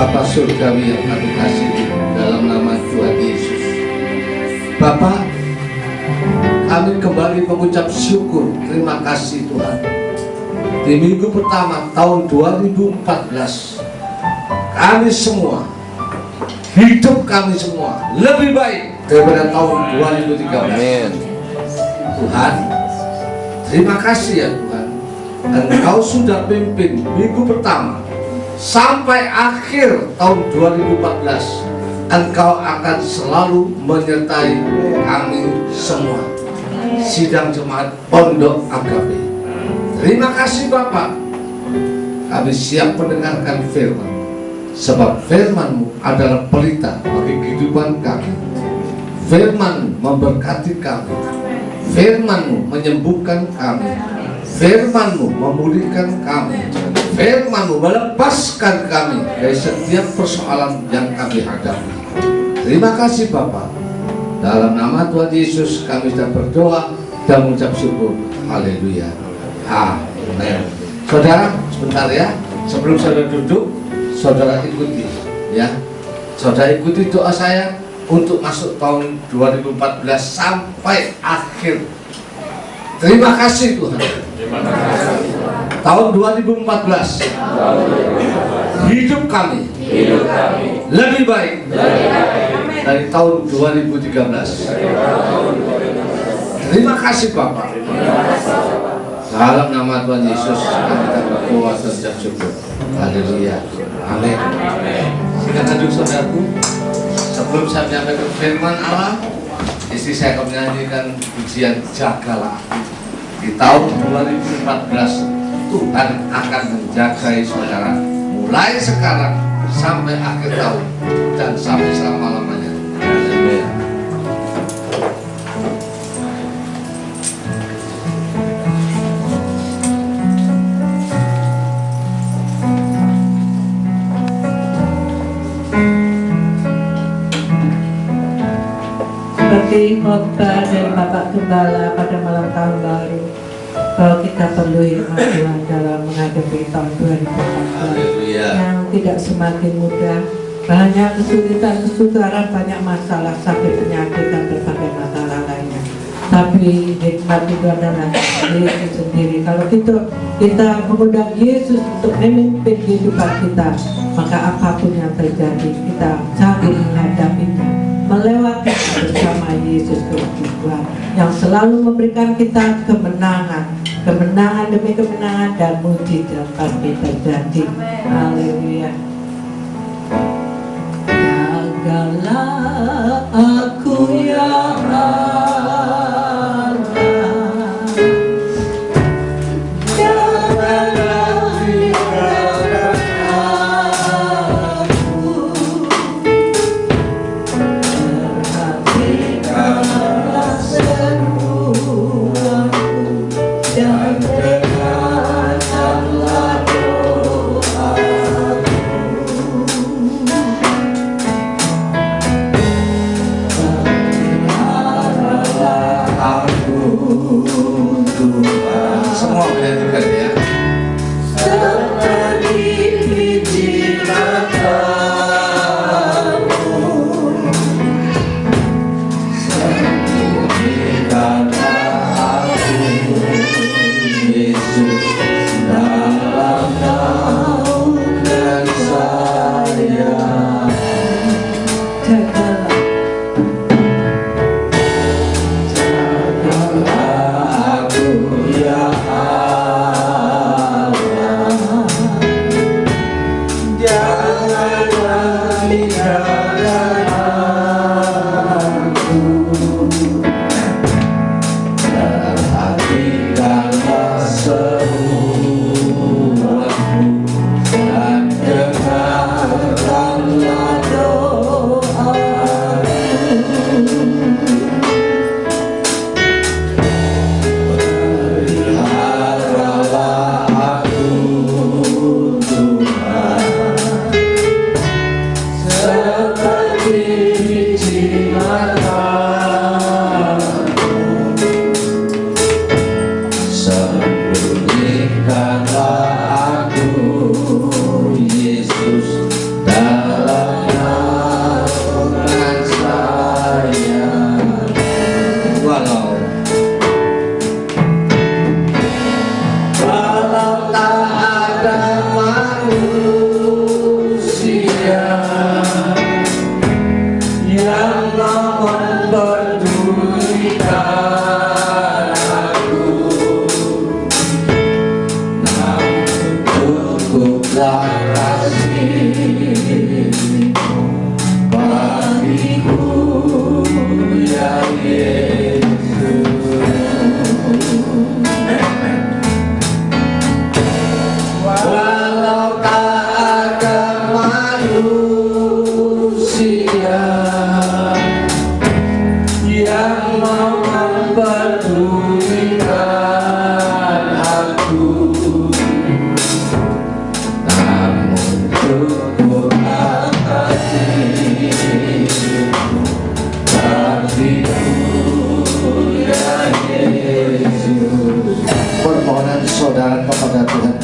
Bapa surgawi yang kami kasih dalam nama Tuhan Yesus. Bapa, kami kembali mengucap syukur, terima kasih Tuhan. Di minggu pertama tahun 2014, kami semua, hidup kami semua lebih baik daripada tahun 2013. Amin. Tuhan, terima kasih ya Tuhan. Engkau sudah pimpin minggu pertama sampai akhir tahun 2014. Engkau akan selalu menyertai kami semua. Sidang Jemaat Pondok Agape. Terima kasih Bapak. Kami siap mendengarkan firman, sebab firman-Mu adalah pelita bagi kehidupan kami. Firman memberkati kami. Firman-Mu menyembuhkan kami. Firman-Mu memulihkan kami. Firman-Mu melepaskan kami dari setiap persoalan yang kami hadapi. Terima kasih Bapak. Dalam nama Tuhan Yesus kami sudah berdoa dan mengucap syukur. Haleluya. Amin. Saudara, sebentar ya. Sebelum saudara duduk, saudara ikuti ya. Saudara ikuti doa saya untuk masuk tahun 2014 sampai akhir. Terima kasih Tuhan. Tahun 2014 hidup kami lebih baik dari tahun 2013. Terima kasih Bapak. Dalam nama Tuhan Yesus kami berdoa dan ucap syukur. Haleluya. Amin. Silakan duduk saudaraku. Sebelum saya menyampaikan firman Allah, istri saya akan menyanyikan pujian Jagalah. Di tahun 2014 Tuhan akan menjagai saudara mulai sekarang sampai akhir tahun dan sampai selama-lamanya. Amin. Seperti khotbah dari Bapak Gembala pada malam tahun baru, bahwa kita perlu hikmat Tuhan dalam menghadapi tahun 2014 yang tidak semakin mudah. Banyak kesulitan, kesukaran, banyak masalah, sakit, penyakit, dan berbagai masalah lainnya. Tapi hikmat itu adalah Yesus sendiri. Kalau kita mengundang Yesus untuk memimpin kehidupan kita, maka apapun yang terjadi kita sanggup menghadapinya, melewati bersama Yesus Tuhan yang selalu memberikan kita kemenangan, kemenangan demi kemenangan, dan mujizat pasti terjadi. Haleluya. Jagalah aku ya Allah, jagalah ibadah aku, perhatikanlah seruanku dan dengarkanlah doaku. Semua menyanyikan ya. Seperti biji matamu, Sembunyikanlah aku Yesus dalam naungan sayap. jagalah. Jagalah aku ya Allah, janganlah tinggalkan aku. Perhatikanlah seruanku dan dengarkanlah doaku. Peliharalah aku Tuhan, seperti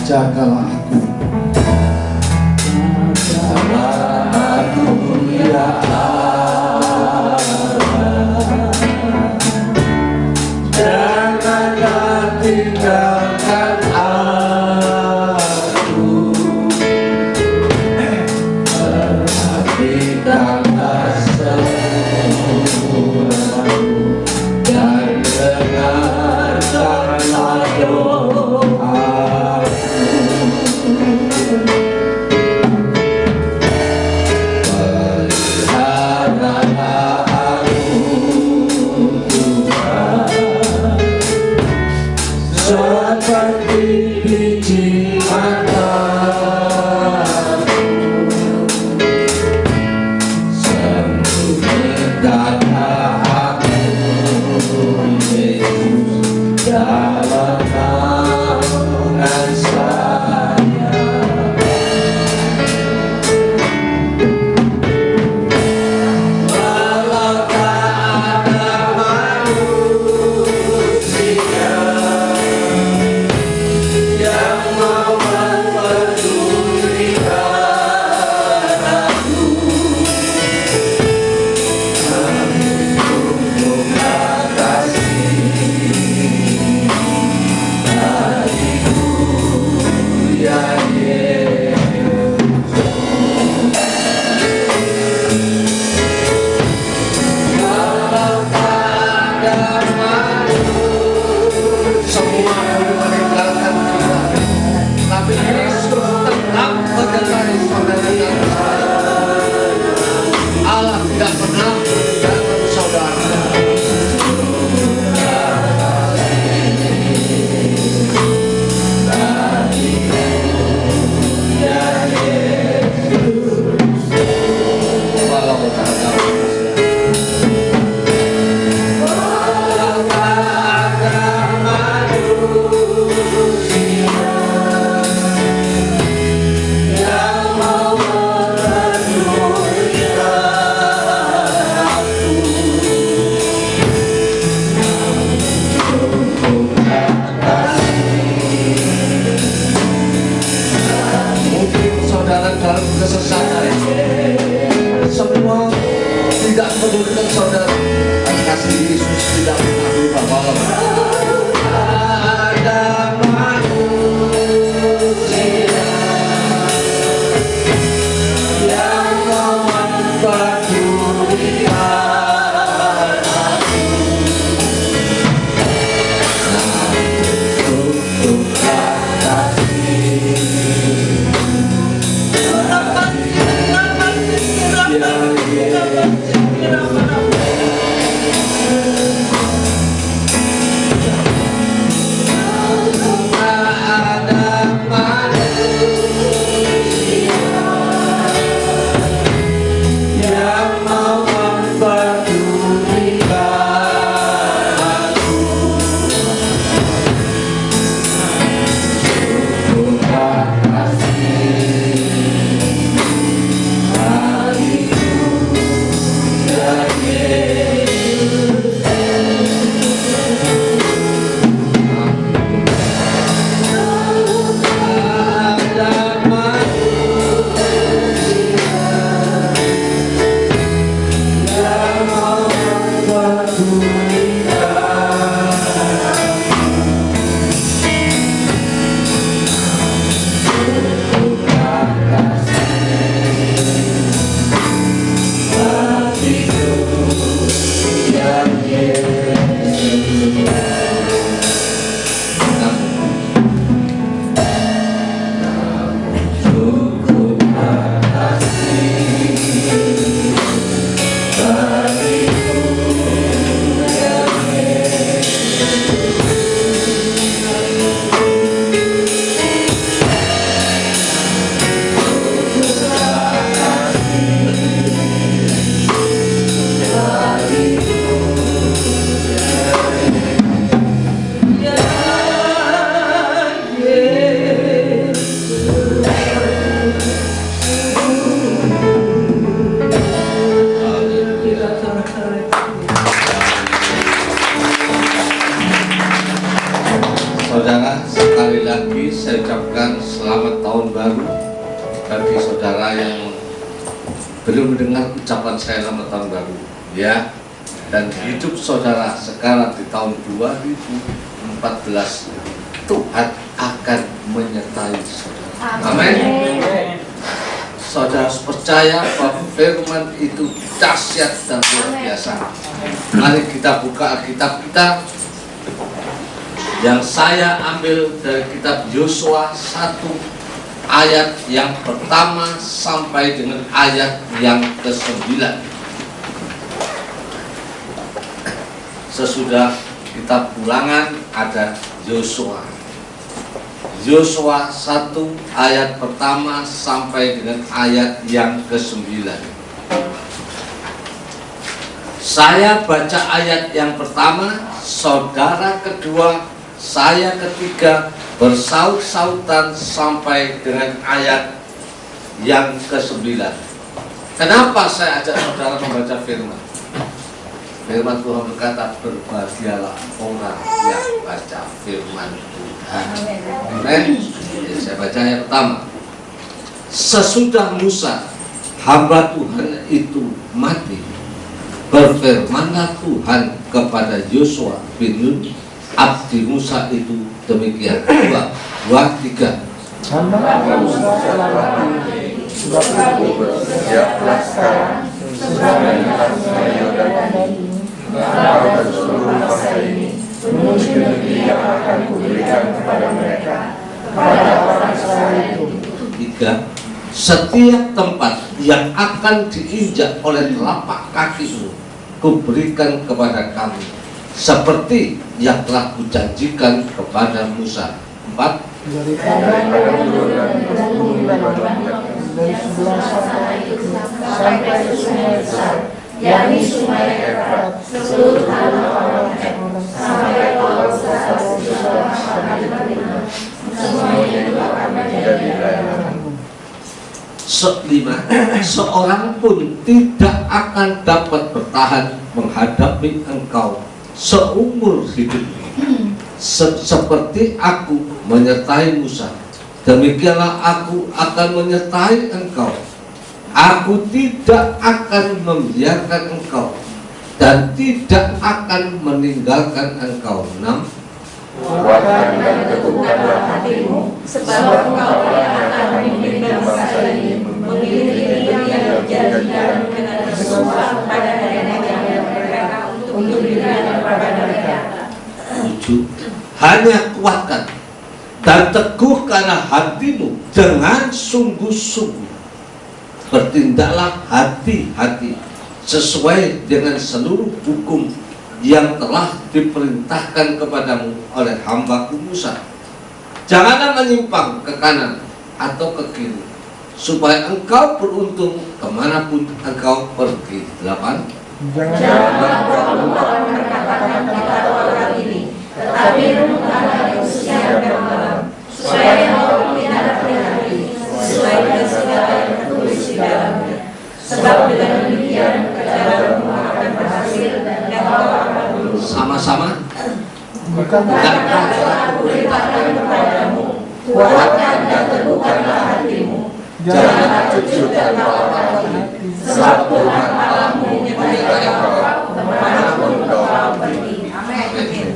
jagalah aku. Jagalah aku ya Allah, janganlah tinggalkan aku. Perhatikanlah semuaku dan dengarkanlah doaku. Peliharalah aku Tuhan, seperti biji matamu. Sembunyikanlah aku Yesus dalam naungan sayap. Walau tak ada manusia yang mau mempedulikan aku, sungguhlah kasih hatiku ya Yesus. Walau tak ada manusia, semua meninggalkan kita, tapi Yesus tetap menyertai saudara dan saya. Allah tidak pernah meninggalkan saudara. Ya Yesus, walau tak ada manusia, walau tak ada manusia yang mau mempedulikan aku, sungguhlah kasih. Mungkin saudara dalam kesesatan, semua tidak menemukan saudara, dan kasih Yesus tidak pernah berubah. Walau ada manusia yang mau mempedulikan aku, sungguhlah kasih. Ya Yesus, belum mendengar ucapan saya selamat tahun baru, ya. Dan hidup saudara sekarang di tahun 2014, Tuhan akan menyertai saudara. Amin. Saudara percaya bahwa firman itu dahsyat dan luar biasa. Mari kita buka Alkitab kita yang saya ambil dari kitab Yosua 1 ayat yang pertama sampai dengan ayat yang ke-9. Sesudah kita pulangan ada Yosua 1 ayat pertama sampai dengan ayat yang ke-9. Saya baca ayat yang pertama, saudara kedua, saya ketiga, bersaut-sautan sampai dengan ayat yang ke-9. Kenapa saya ajak saudara membaca firman? Firman Tuhan berkata, berbahagialah orang yang baca firman Tuhan. Amin. Saya baca yang pertama. Sesudah Musa, hamba Tuhan itu mati, berfirmanlah Tuhan kepada Yosua bin Nun, abdi Musa itu demikian. 2, 3. Hamba Musa telah mati, sebab itu bersiaplah sekarang, sudah menjelaskan Yordan ini, dan seluruh bangsa ini, menuju negeri yang akan kuberikan kepada mereka, kepada orang Israel itu. 3. Setiap tempat yang akan diinjak oleh telapak kakimu, kuberikan kepada kamu, seperti yang telah kujanjikan kepada Musa. 4. Daripada Yordan ke bumi Lebanon, dari sebelah sampai ke sungai besar, yakni sungai Efrat, seluruh tanah orang sampai ke kota sebelah Palestina, semuanya itu akan menjadi wilayahmu. 5. Seorang pun tidak akan dapat bertahan menghadapi engkau seumur hidupmu. Seperti aku menyertai Musa, demikianlah aku akan menyertai engkau. Aku tidak akan membiarkan engkau dan tidak akan meninggalkan engkau. 6. Kuatkan dan teguhkanlah hatimu, sebab engkau yang akan memimpin bangsa ini memiliki yang berjanjikan dengan bersumpah pada nenek moyang mereka untuk diberikan kepada mereka. 7. Hanya kuatkan dan teguhkanlah hatimu dengan sungguh-sungguh. Bertindaklah hati-hati sesuai dengan seluruh hukum yang telah diperintahkan kepadamu oleh hambaku Musa. Janganlah menyimpang ke kanan atau ke kiri, supaya engkau beruntung kemanapun engkau pergi. 8. Janganlah kau lupa mengatakan kata orang ini, tetapi renungkanlah siang dan malam, supaya engkau tidak peringati sesuai dengan segala yang tertulis di dalamnya. Sebab dengan demikian perjalananmu akan berhasil dan engkau akan beruntung. Sama-sama. Bukankah aku beritakan kepadamu, kuatkan dan teguhkanlah hatimu, janganlah kecut dan lapar hati, sebab Tuhan Allahmu menyertai engkau kemanapun engkau pergi. Amin.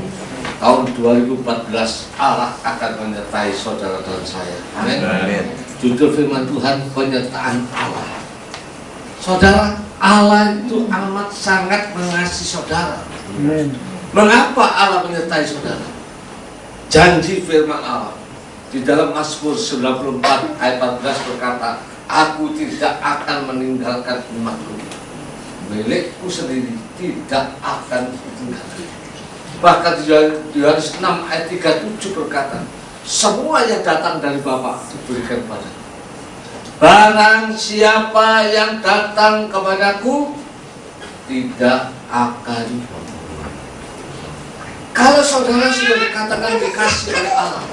Tahun 2014 Allah akan menyertai saudara dan saya. Amin. Judul firman Tuhan, penyertaan Allah. Saudara, Allah itu amat sangat mengasihi saudara. Amin. Mengapa Allah menyertai saudara? Janji firman Allah di dalam Mazmur 94 ayat 14 berkata, aku tidak akan meninggalkan umatku, milikku sendiri tidak akan ditinggalkan. Bahkan di Yohanes 6 ayat 37 berkata, semua yang datang dari Bapa diberikan padaku. Barang siapa yang datang kepadaku tidak akan. Kalau saudara sudah dikatakan dikasih oleh Allah,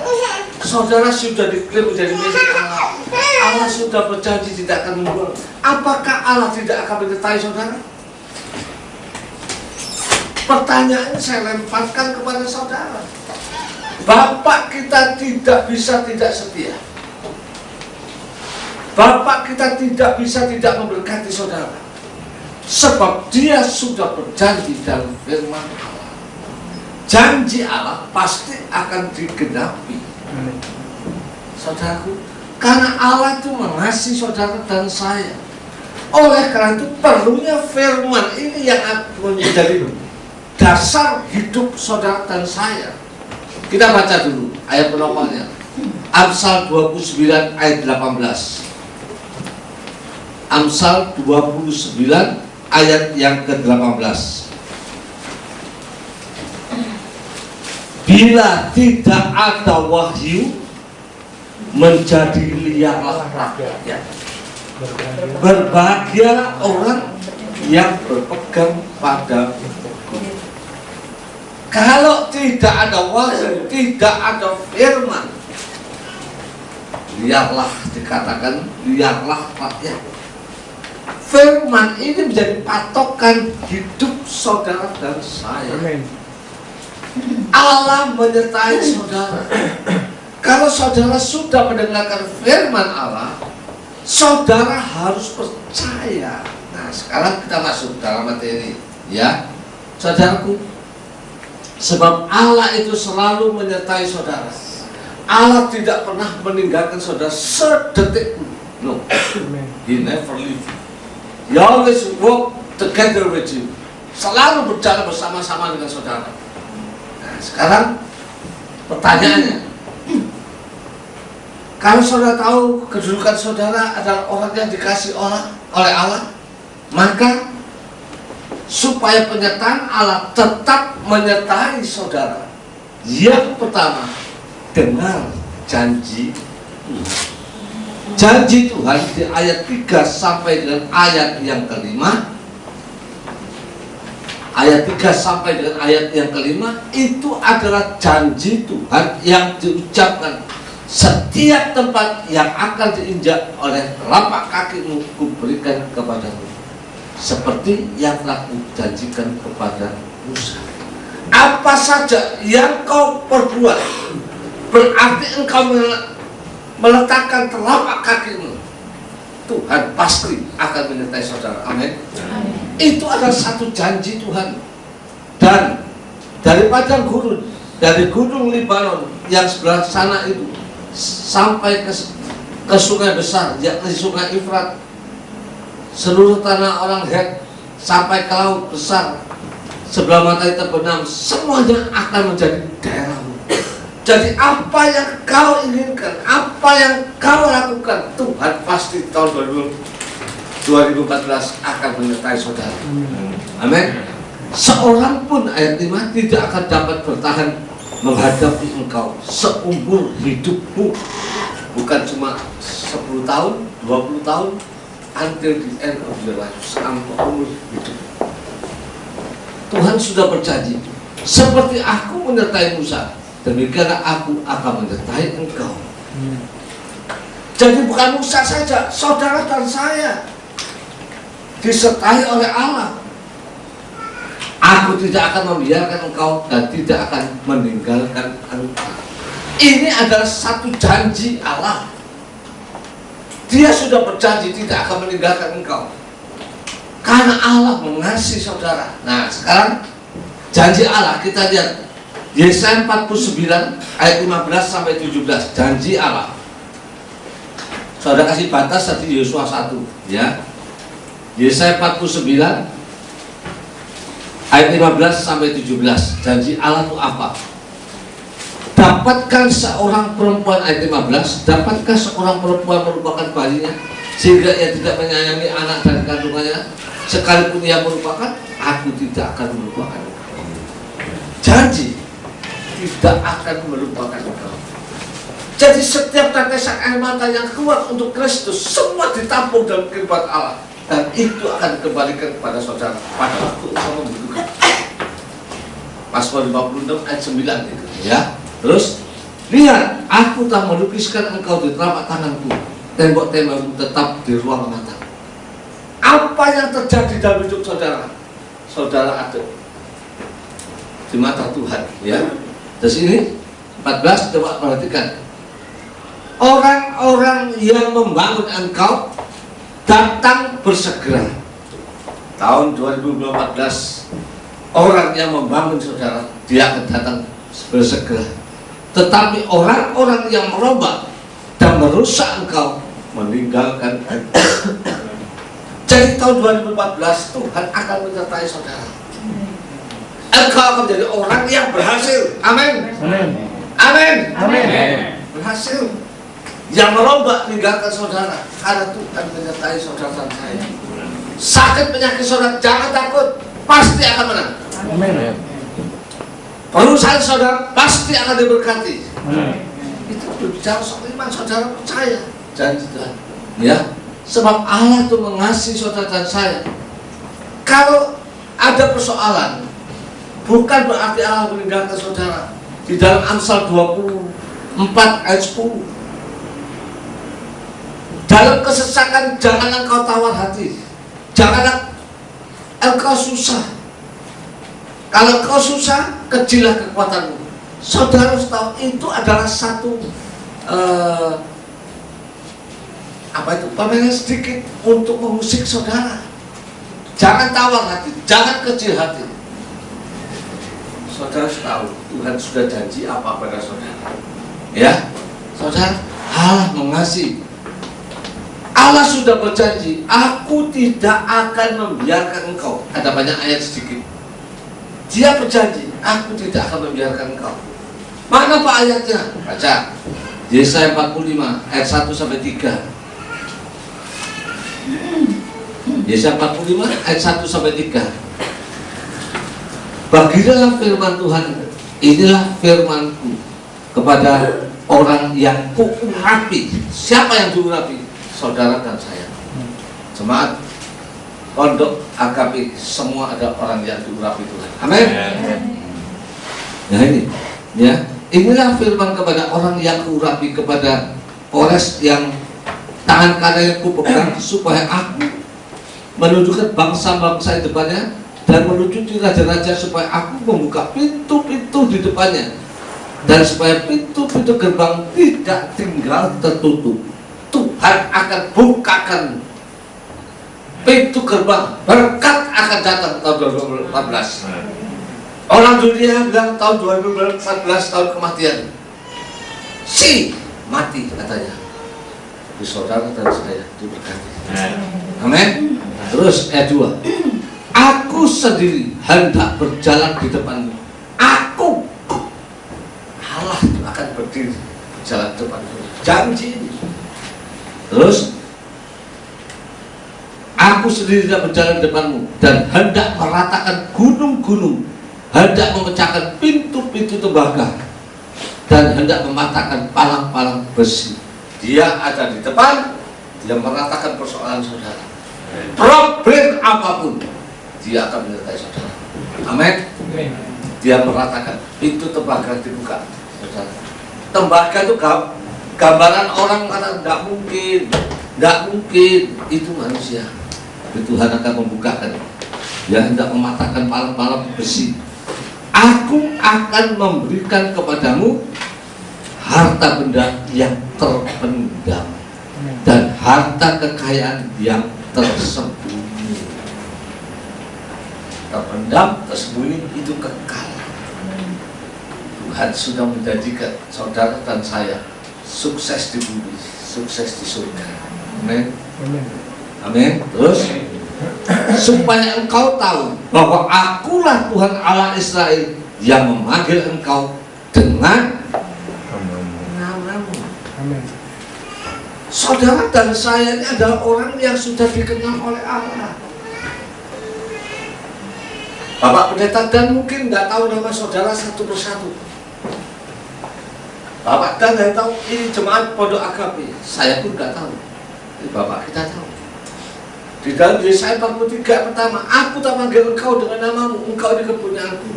saudara sudah diklaim menjadi milik Allah, Allah sudah berjanji tidak akan membuang, apakah Allah tidak akan menyertai saudara? Pertanyaan saya lemparkan kepada saudara. Bapak kita tidak bisa tidak setia. Bapak kita tidak bisa tidak memberkati saudara, sebab Dia sudah berjanji dalam firman Allah. Janji Allah pasti akan digenapi, saudaraku, karena Allah itu mengasihi saudara dan saya. Oleh karena itu perlunya firman ini yang akan menjadi dasar hidup saudara dan saya. Kita baca dulu ayat penopangnya, Amsal 29 ayat 18. Amsal 29 ayat yang ke-18. Bila tidak ada wahyu, menjadi liarlah rakyat. Berbahagialah orang yang berpegang pada hukum. Kalau tidak ada wahyu, tidak ada firman, liarlah, dikatakan liarlah rakyat. Firman ini menjadi patokan hidup saudara dan saya. Allah menyertai saudara. Kalau saudara sudah mendengarkan firman Allah, saudara harus percaya. Nah, sekarang kita masuk dalam materi, ya, saudaraku. Sebab Allah itu selalu menyertai saudara. Allah tidak pernah meninggalkan saudara sedetik pun. No, He never leave you. He always walk together with you. Selalu berjalan bersama-sama dengan saudara. Nah, sekarang pertanyaannya, kalau saudara tahu kedudukan saudara adalah orang yang dikasih oleh Allah, maka supaya penyertaan Allah tetap menyertai saudara, yang pertama, dengar janji Tuhan. Janji Tuhan di ayat 3 sampai dengan ayat yang kelima, ayat 3 sampai dengan ayat yang kelima itu adalah janji Tuhan yang diucapkan. Setiap tempat yang akan diinjak oleh telapak kakimu kuberikan kepadamu, seperti yang telah kujanjikan kepada Musa. Apa saja yang kau perbuat, berarti engkau meletakkan telapak kakimu, Tuhan pasti akan menyertai saudara. Amin. Itu adalah satu janji Tuhan. Dan dari padang gurun, dari gunung Libanon yang sebelah sana itu sampai ke sungai besar, yakni sungai Efrat, seluruh tanah orang Het sampai ke laut besar sebelah matahari terbenam, semuanya akan menjadi daerahmu. Jadi apa yang kau inginkan, apa yang kau lakukan, Tuhan pasti tahun 2014 akan menyertai saudara. Amin. Seorang pun, ayat 5, tidak akan dapat bertahan menghadapi engkau seumur hidupmu. Bukan cuma 10 tahun, 20 tahun, until the end of your life, sampai umur hidup. Tuhan sudah berjanji, seperti aku menyertai Musa, demikianlah aku akan menyertai engkau. Jadi bukan Musa saja, saudara dan saya disertai oleh Allah. Aku tidak akan membiarkan engkau dan tidak akan meninggalkan engkau. Ini adalah satu janji Allah. Dia sudah berjanji tidak akan meninggalkan engkau, karena Allah mengasihi saudara. Nah, sekarang janji Allah kita lihat Yesaya 49 ayat 15 sampai 17, janji Allah. Saudara kasih batas tadi Yosua 1, ya. Yesaya 49 ayat 15 sampai 17, janji Allah itu apa? Dapatkan seorang perempuan, ayat 15, dapatkah seorang perempuan merupakan bayinya sehingga ia tidak menyayangi anak dari kandungannya, sekalipun ia merupakan, aku tidak akan melupakan. Janji tidak akan melupakan engkau. Jadi setiap tetesan air mata yang keluar untuk Kristus, semua ditampung dalam kehidupan Allah, dan itu akan dikembalikan kepada saudara pada waktu engkau membutuhkan. Mazmur 56 ayat 9 itu, ya. Terus, lihat, aku telah melukiskan engkau di telapak tanganku, tembok-tembokmu tetap di ruang mata. Apa yang terjadi dalam hidup saudara? Saudara ada di mata Tuhan, ya. Terus ini 14, coba perhatikan. orang-orang yang membangun engkau datang bersegera. Tahun 2014, orang yang membangun saudara, dia akan datang bersegera. Tetapi orang-orang yang merombak dan merusak engkau, meninggalkan engkau. Jadi tahun 2014 Tuhan akan menyertai saudara. Engkau akan menjadi orang yang berhasil. Amin. Amin. Berhasil. Yang merombak meninggalkan saudara, karena Tuhan menyertai saudara dan saya. Sakit penyakit saudara, jangan takut, pasti akan menang. Perusahaan saudara pasti akan diberkati. Itu berbicara soal iman, saudara percaya janji Tuhan. Ya, sebab Allah itu mengasihi saudara dan saya. Kalau ada persoalan, bukan berarti Allah meninggalkan saudara. Di dalam Amsal 24 ayat 10, dalam kesesakan jangan engkau tawar hati, jangan engkau susah. Kalau kau susah, kecillah kekuatanmu. Saudara harus tahu itu adalah satu pameran sedikit untuk mengusik saudara. Jangan tawar hati, jangan kecil hati. Saudara harus tahu Tuhan sudah janji apa pada saudara. Ya, saudara, Allah mengasihi. Allah sudah berjanji, aku tidak akan membiarkan engkau. Ada banyak ayat sedikit. Dia berjanji, aku tidak akan membiarkan engkau. Mana Pak ayatnya? Baca Yesaya 45 ayat 1 sampai 3. Yesaya 45 ayat 1 sampai 3. Bagilah firman Tuhan, inilah firmanku kepada orang yang kuurapi. Siapa yang diurapi? Saudara dan saya. Jemaat pondok AKP semua ada orang yang diurapi Tuhan. Amin. Nah ini, ya, inilah firman kepada orang yang kuurapi, kepada Kores yang tangan kanannya kupegang, supaya aku menunjukkan bangsa-bangsa di depannya dan menuju raja-raja, supaya aku membuka pintu-pintu di depannya dan supaya pintu-pintu gerbang tidak tinggal tertutup. Tuhan akan bukakan pintu gerbang, berkat akan datang tahun 2014. Orang dunia bilang tahun 2014 tahun kematian. Si mati katanya. Di saudara dan saya diberkati. Amin. Terus ayat 2. Aku sendiri hendak berjalan di depanmu. Aku, Allah akan berdiri berjalan di depanmu. Janji ini. Terus aku sendiri hendak berjalan di depanmu dan hendak meratakan gunung-gunung, hendak memecahkan pintu-pintu tembaga dan hendak mematahkan palang-palang besi. Dia ada di depan, dia meratakan persoalan saudara. Problem apapun, dia akan menyertai saudara. Amin. Dia meratakan pintu tembaga dibuka, saudara. Tembaga itu gambaran orang kata tidak mungkin, itu manusia. Tapi Tuhan akan membukakan. Dia hendak mematahkan palang-palang besi. Aku akan memberikan kepadamu harta benda yang terpendam dan harta kekayaan yang tersembunyi. Terpendam, tersembunyi itu kekal. Tuhan sudah menjanjikan saudara dan saya sukses di bumi, sukses di surga. Amin. Amin. Terus supaya engkau tahu bahwa akulah Tuhan Allah Israel yang memanggil engkau dengan namamu. Amin. Saudara dan saya ini adalah orang yang sudah dikenal oleh Allah. Bapak pendeta dan mungkin nggak tahu nama saudara satu persatu. Bapak dan saya tahu ini jemaat pondok AKP. Saya pun nggak tahu. Tapi Bapak kita tahu. Di dalam Yesaya 43 pertama, aku tak panggil engkau dengan namamu, engkau ini kepunyaanku.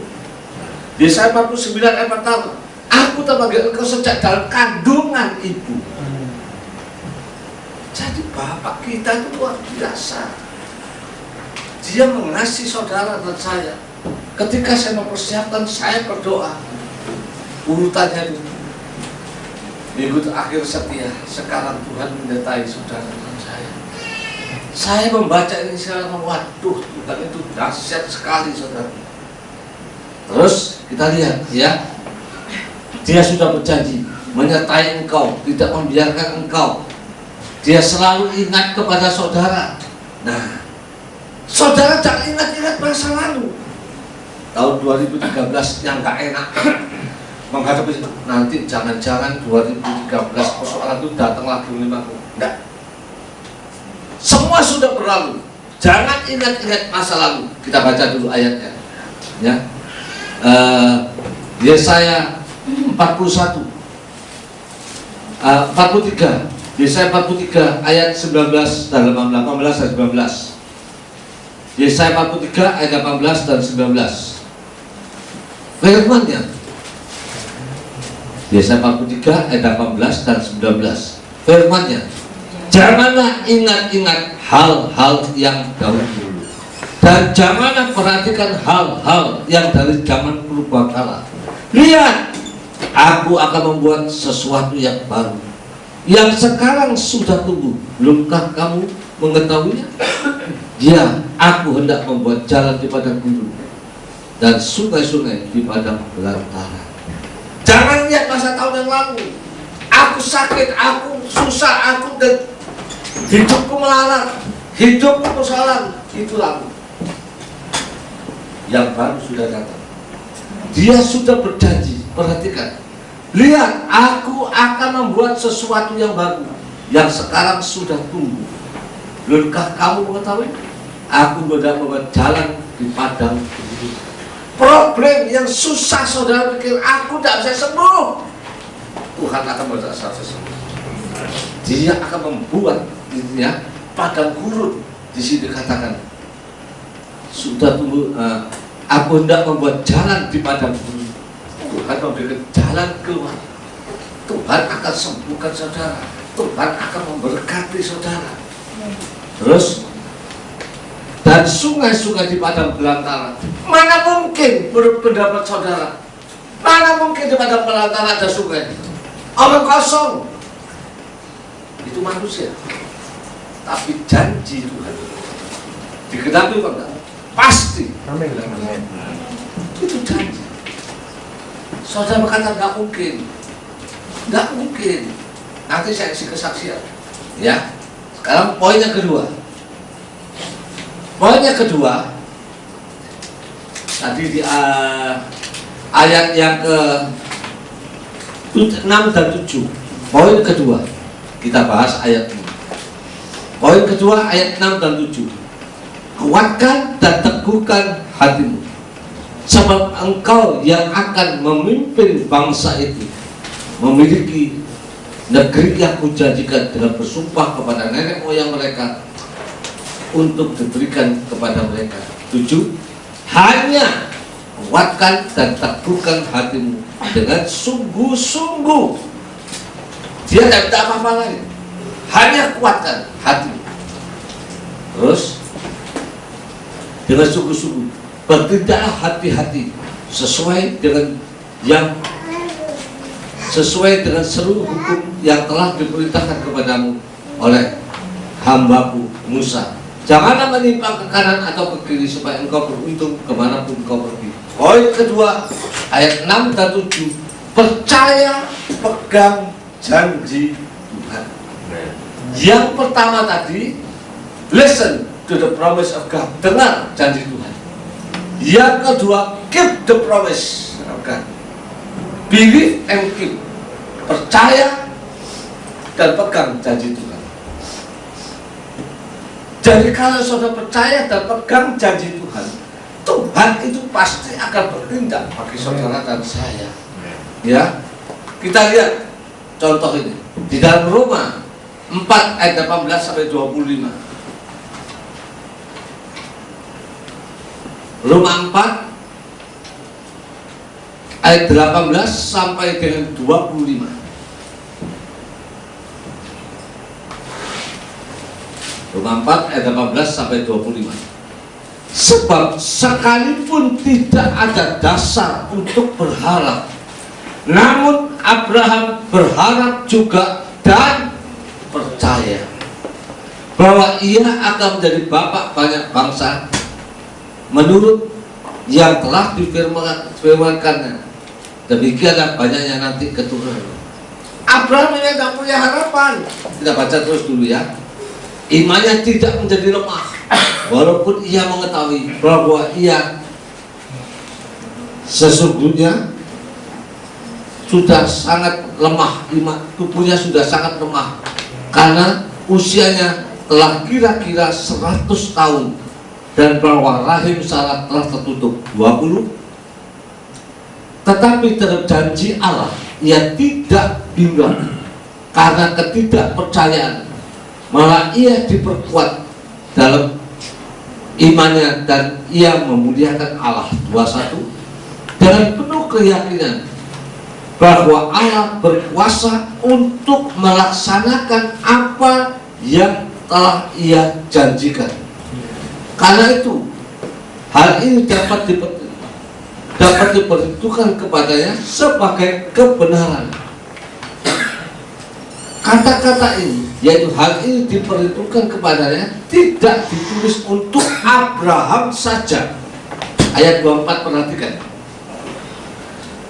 Yesaya 49 ayat pertama, aku tak panggil engkau sejak dalam kandungan ibu. Jadi Bapak kita itu luar biasa. Dia mengasihi saudara dan saya. Ketika saya mempersiapkan, saya berdoa. Urutannya itu minggu terakhir setia, sekarang Tuhan menyertai saudara dan saya. Saya membaca ini sekarang, waduh, Tuhan itu dahsyat sekali saudara. Terus kita lihat ya, Dia sudah berjanji menyertai engkau, tidak membiarkan engkau. Dia selalu ingat kepada saudara. Nah, saudara jangan ingat-ingat masa lalu. Tahun 2013 yang gak enak menghadapi, nanti jangan-jangan 2013 persoalan itu datang lagi 5 tahun. Enggak. Semua sudah berlalu. Jangan ingat-ingat masa lalu. Kita baca dulu ayatnya. Ya. Yesaya 43. Yesaya 43 ayat 19 dan 18 dan 19. Yesaya 43 ayat 18 dan 19. Firman-Nya. Yesaya 43 ayat 18 dan 19. Firman-Nya. Janganlah ingat-ingat hal-hal yang dahulu, dan janganlah perhatikan hal-hal yang dari zaman purbakala. Lihat, aku akan membuat sesuatu yang baru, yang sekarang sudah tumbuh. Belumkah kamu mengetahuinya? Ya, aku hendak membuat jalan di padang gurun dan sungai-sungai di padang belantara. Jangan lihat masa tahun yang lalu. Aku sakit, aku susah, aku dan hidupku melarat, hidupku persoalan. Itu lalu. Yang baru sudah datang. Dia sudah berjanji. Perhatikan. Lihat, aku akan membuat sesuatu yang baru, yang sekarang sudah tumbuh. Belumkah kamu mengetahui? Aku hendak membuat jalan di padang gurun. Problem yang susah saudara pikir aku tidak bisa sembuh, Tuhan akan membuat saya sembuh. Dia akan membuat ya, padang gurun. Di sini dikatakan sudah tumbuh. Aku hendak membuat jalan di padang gurun. Tuhan memberikan jalan keluar. Tuhan akan sembuhkan saudara. Tuhan akan memberkati saudara. Terus, dan sungai-sungai di padang belantara. Mana mungkin menurut pendapat saudara? Mana mungkin di padang belantara ada sungai? Omong kosong. Itu manusia. Tapi janji Tuhan digenapi enggak? Pasti. Amin. Itu janji. Saudara berkata enggak mungkin. Enggak mungkin. Nanti saya kasih kesaksian. Ya. Sekarang poinnya kedua. Poinnya kedua, tadi di ayat yang ke 6 dan 7. Poin kedua, kita bahas ayat ini. Poin kedua ayat 6 dan 7. Kuatkan dan teguhkan hatimu, sebab engkau yang akan memimpin bangsa itu, memiliki negeri yang kujanjikan dengan bersumpah kepada nenek moyang mereka untuk diberikan kepada mereka. 7. Hanya kuatkan dan teguhkan hatimu dengan sungguh-sungguh. Dia tidak minta apa-apa lain, hanya kuatkan hatimu. Terus dengan sungguh-sungguh bertindaklah hati-hati sesuai dengan seluruh hukum yang telah diperintahkan kepadamu oleh hambaku Musa. Janganlah menyimpang ke kanan atau ke kiri, supaya engkau beruntung kemanapun engkau pergi. Poin kedua ayat 6 dan 7. Percaya, pegang janji Tuhan. Yang pertama tadi, listen to the promise of God. Dengar janji Tuhan. Yang kedua, keep the promise of God. Believe and keep. Percaya dan pegang janji Tuhan. Jadi kalau saudara percaya dan pegang janji Tuhan, Tuhan itu pasti akan bertindak bagi saudara dan saya. Ya, kita lihat contoh ini di dalam Roma 4 ayat 18 sampai 25. Roma 4 ayat 18 sampai dengan 25. Roma 4 ayat 18 sampai 25. Sebab sekalipun tidak ada dasar untuk berharap, namun Abraham berharap juga dan percaya bahwa ia akan menjadi bapak banyak bangsa menurut yang telah difirmankannya. Demikianlah banyaknya nanti keturunan. Abraham ini tidak punya harapan. Kita baca terus dulu ya. Imannya tidak menjadi lemah, walaupun ia mengetahui bahwa ia sesungguhnya sudah sangat lemah, tubuhnya sudah sangat lemah karena usianya telah kira-kira 100 tahun dan bahwa rahim Sarah telah tertutup 20. Tetapi terhadap janji Allah ia tidak bimbang karena ketidakpercayaan, malah ia diperkuat dalam imannya dan ia memuliakan Allah. 21. Dengan penuh keyakinan bahwa Allah berkuasa untuk melaksanakan apa yang telah ia janjikan. Karena itu hal ini dapat diperhitungkan kepadanya sebagai kebenaran. Kata-kata ini, yaitu hal ini diperhitungkan kepadanya, tidak ditulis untuk Abraham saja. Ayat 24 perhatikan.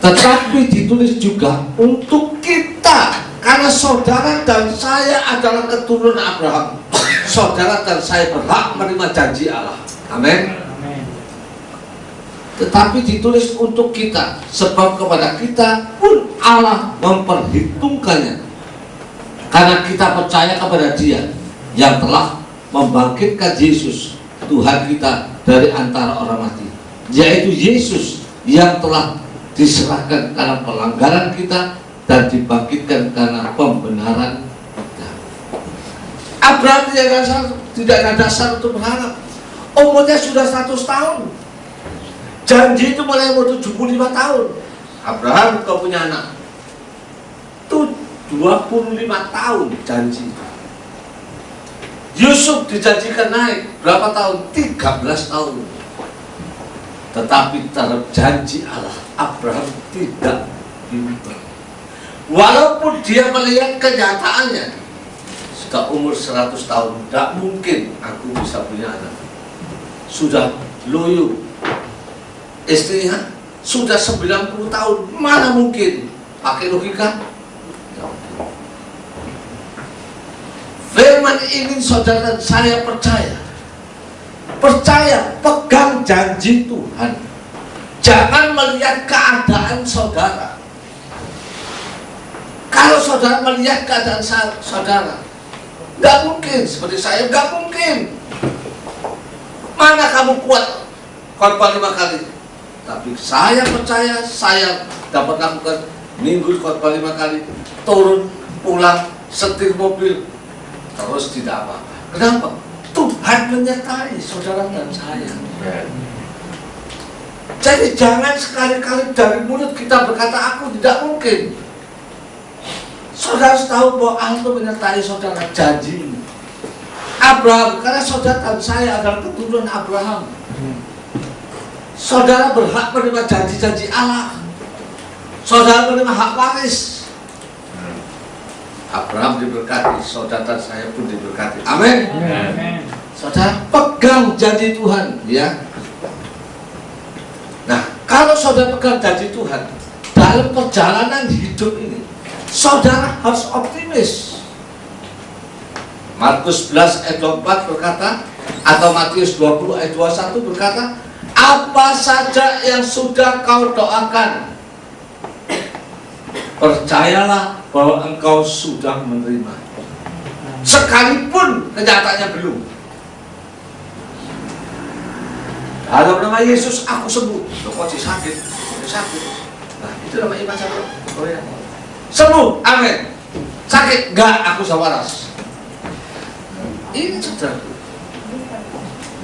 Tetapi ditulis juga untuk kita, karena saudara dan saya adalah keturunan Abraham. Saudara dan saya berhak menerima janji Allah. Amin. Tetapi ditulis untuk kita, sebab kepada kita pun Allah memperhitungkannya, karena kita percaya kepada Dia yang telah membangkitkan Yesus Tuhan kita dari antara orang mati, yaitu Yesus yang telah diserahkan karena pelanggaran kita dan dibangkitkan karena pembenaran kita. Abraham tidak ada dasar untuk berharap. Umurnya sudah 100 tahun. Janji itu mulai umur 75 tahun. Abraham kau punya anak. Itu 25 tahun janji. Yusuf dijanjikan naik berapa tahun? 13 tahun. Tetapi terhadap janji Allah, Abraham tidak bimbang. Walaupun dia melihat kenyataannya, sudah umur 100 tahun, tidak mungkin aku bisa punya anak. Sudah loyo, istrinya sudah 90 tahun, mana mungkin? Pakai logika? Firman ini saudara saya percaya, pegang janji Tuhan. Jangan melihat keadaan saudara. Kalau saudara melihat keadaan saudara, nggak mungkin seperti saya, nggak mungkin. Mana kamu kuat khotbah 5 kali? Tapi saya percaya saya dapat lakukan minggu khotbah 5 kali, turun, pulang, setir mobil, terus tidak apa-apa. Kenapa? Tuhan menyertai saudara dan saya. Jadi jangan sekali-kali dari mulut kita berkata aku tidak mungkin. Saudara harus tahu bahwa Allah menyertai saudara, janji Abraham, karena saudara dan saya adalah keturunan Abraham. Saudara berhak menerima janji-janji Allah. Saudara menerima hak waris. Abraham diberkati, saudara dan saya pun diberkati. Amin. Saudara pegang janji Tuhan, ya. Nah, kalau saudara pegang janji Tuhan dalam perjalanan hidup ini, saudara harus optimis. Markus 11 ayat 24 berkata, atau Matius 20 ayat 21 berkata, apa saja yang sudah kau doakan, percayalah bahwa engkau sudah menerima, sekalipun kenyataannya belum. Dalam nama Yesus aku sembuh. Loh, kok sakit? Sakit. Nah, itu nama iman saya. Oh ya. Sembuh, amin. Sakit, enggak, aku waras. Ini saudara.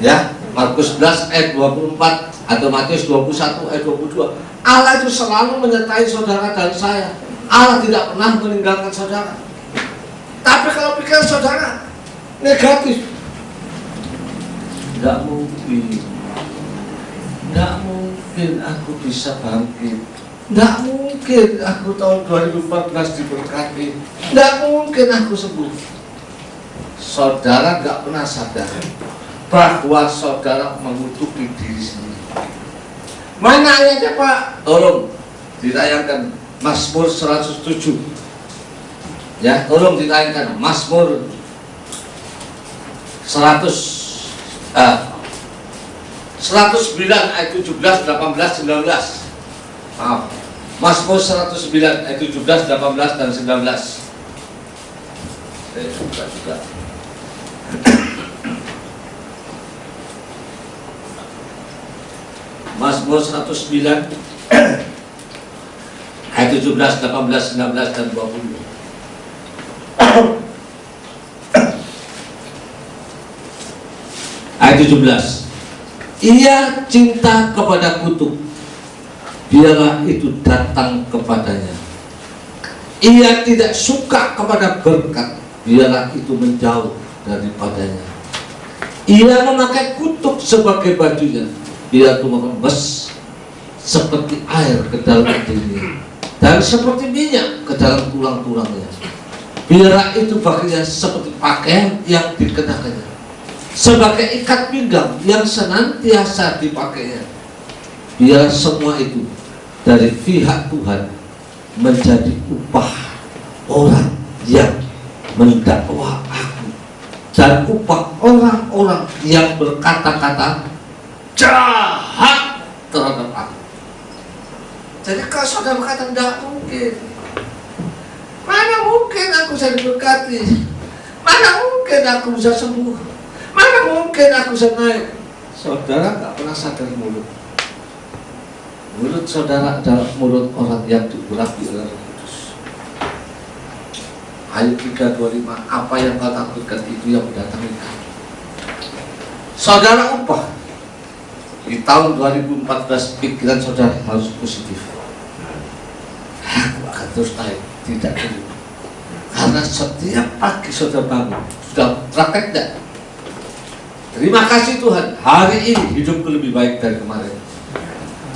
Ya, Markus 11 ayat 24 atau Matius 21 ayat 22. Allah itu selalu menyertai saudara dan saya. Allah tidak pernah meninggalkan saudara. Tapi kalau pikiran saudara negatif, tidak mungkin aku bisa bangkit. Nggak mungkin aku tahun 2014 diberkati. Nggak mungkin aku sembuh. Saudara nggak pernah sadar bahwa saudara mengutuki diri sendiri. Mana ayatnya Pak? Tolong ditayangkan Mazmur 107. Ya, tolong ditayangkan Mazmur 109 ayat 17, 18, 19. Maaf. Mazmur 109 ayat 17, 18 dan 19. Saya buka juga. Mazmur 109 ayat 17, 18, 19 dan 20. Ayat 17. Ia cinta kepada kutuk, biarlah itu datang kepadanya. Ia tidak suka kepada berkat, biarlah itu menjauh daripadanya. Ia memakai kutuk sebagai bajunya, biar itu merembes seperti air ke dalam dirinya dan seperti minyak ke dalam tulang-tulangnya. Biarlah itu baginya seperti pakaian yang dikenakannya, sebagai ikat pinggang yang senantiasa dipakainya. Biar semua itu dari pihak Tuhan menjadi upah orang yang mendakwa aku dan upah orang-orang yang berkata-kata jahat terhadap aku. Jadi kalau saudara berkata tidak mungkin, mana mungkin aku bisa diberkati, mana mungkin aku bisa sembuh, mana mungkin aku bisa naik. Saudara nggak pernah sadar mulut saudara adalah mulut orang yang diurapi oleh Roh Kudus. Ayat 3:25, apa yang kau takutkan itu yang mendatangi kamu. Saudara upah di tahun 2014, pikiran saudara harus positif. Aku akan terus naik, tidak dulu. Karena setiap pagi saudara bangun, sudah praktek tidak? Terima kasih Tuhan, hari ini hidupku lebih baik dari kemarin.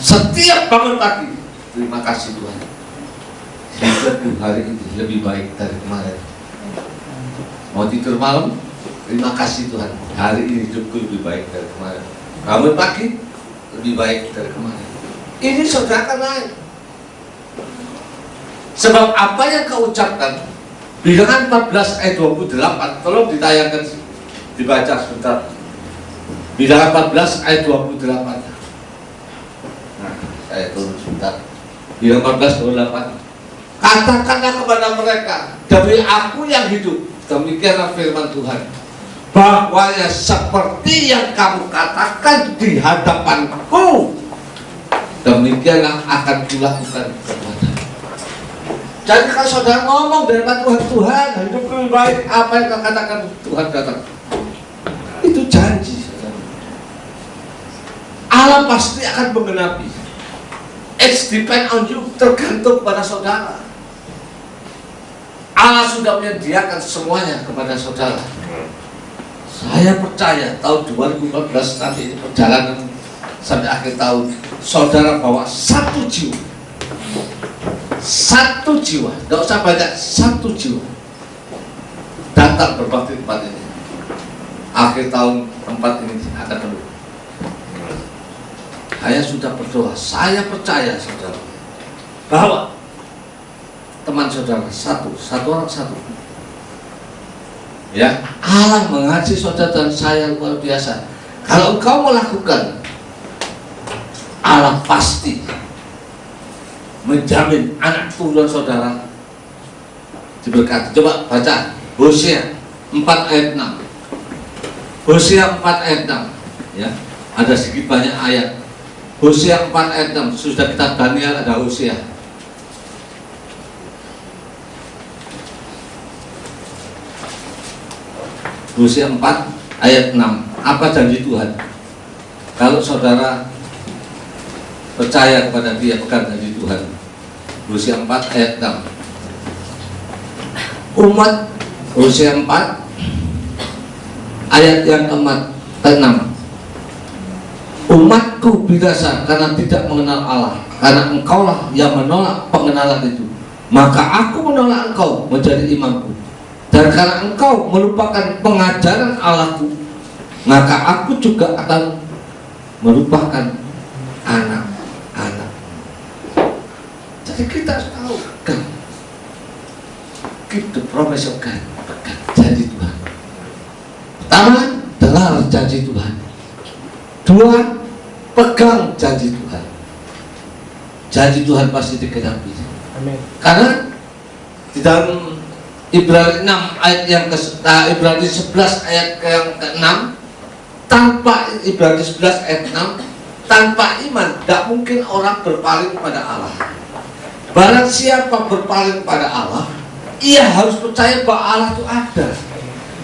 Setiap bangun pagi, terima kasih Tuhan, hidupku hari ini lebih baik dari kemarin. Mau tidur malam, terima kasih Tuhan, hari ini hidupku lebih baik dari kemarin. Bangun pagi, lebih baik dari kemarin. Ini saudara akan naik. Sebab apa yang kau ucapkan, Bilangan 14 ayat 28, tolong ditayangkan, dibaca sebentar. Bilangan 14 ayat 28. Saya turun sebentar. Bilangan 14:28. Katakanlah kepada mereka, demi aku yang hidup, demikianlah firman Tuhan, bahwa ya seperti yang kamu katakan di hadapanku, demikianlah akan kulakukan kepadamu. Jadi kalau saudara ngomong dari Tuhan, hidup lebih baik, apa yang kau katakan Tuhan datang. Itu janji. Allah pasti akan menggenapi. It's depend on you, tergantung pada saudara. Allah sudah menyediakan semuanya kepada saudara. Saya percaya tahun 2014 nanti ini perjalanan sampai akhir tahun, saudara bawa satu jiwa. Satu jiwa, tidak usah banyak, satu jiwa datang berbakti tempat ini. Akhir tahun tempat ini akan penuh. Saya sudah berdoa, saya percaya saudara, bahwa teman saudara satu orang satu. Ya, Allah mengasihi saudara dan saya luar biasa. Kalau engkau melakukan, Allah pasti menjamin anak turunan saudara diberkati. Coba baca Hosea 4 ayat 6. Hosea 4 ayat 6. Ya, ada sedikit banyak ayat. Hosea 4 ayat 6. Sudah kita Daniel, ada Hosea. Hosea 4 ayat 6. Apa janji Tuhan? Kalau saudara percaya kepada Dia, pegang janji Tuhan. Hosea 4 ayat 6. Umat Hosea 4 ayat yang ke-6. Umatku Imanku binasa karena tidak mengenal Allah. Karena engkaulah yang menolak pengenalan itu, maka aku menolak engkau menjadi imamku. Dan karena engkau melupakan pengajaran Allahku, maka aku juga akan melupakan anak-anak. Jadi kita harus tahu kan, keep the promise of God, pegang janji Tuhan. Pertama, dengar janji Tuhan. Dua, pegang janji Tuhan. Janji Tuhan pasti digenapi. Amin. Karena di dalam Ibrani 6 ayat yang Ibrani 11 ayat yang ke-6, tanpa Ibrani 11 ayat 6, tanpa iman tidak mungkin orang berpaling pada Allah. Barang siapa berpaling pada Allah, ia harus percaya bahwa Allah itu ada,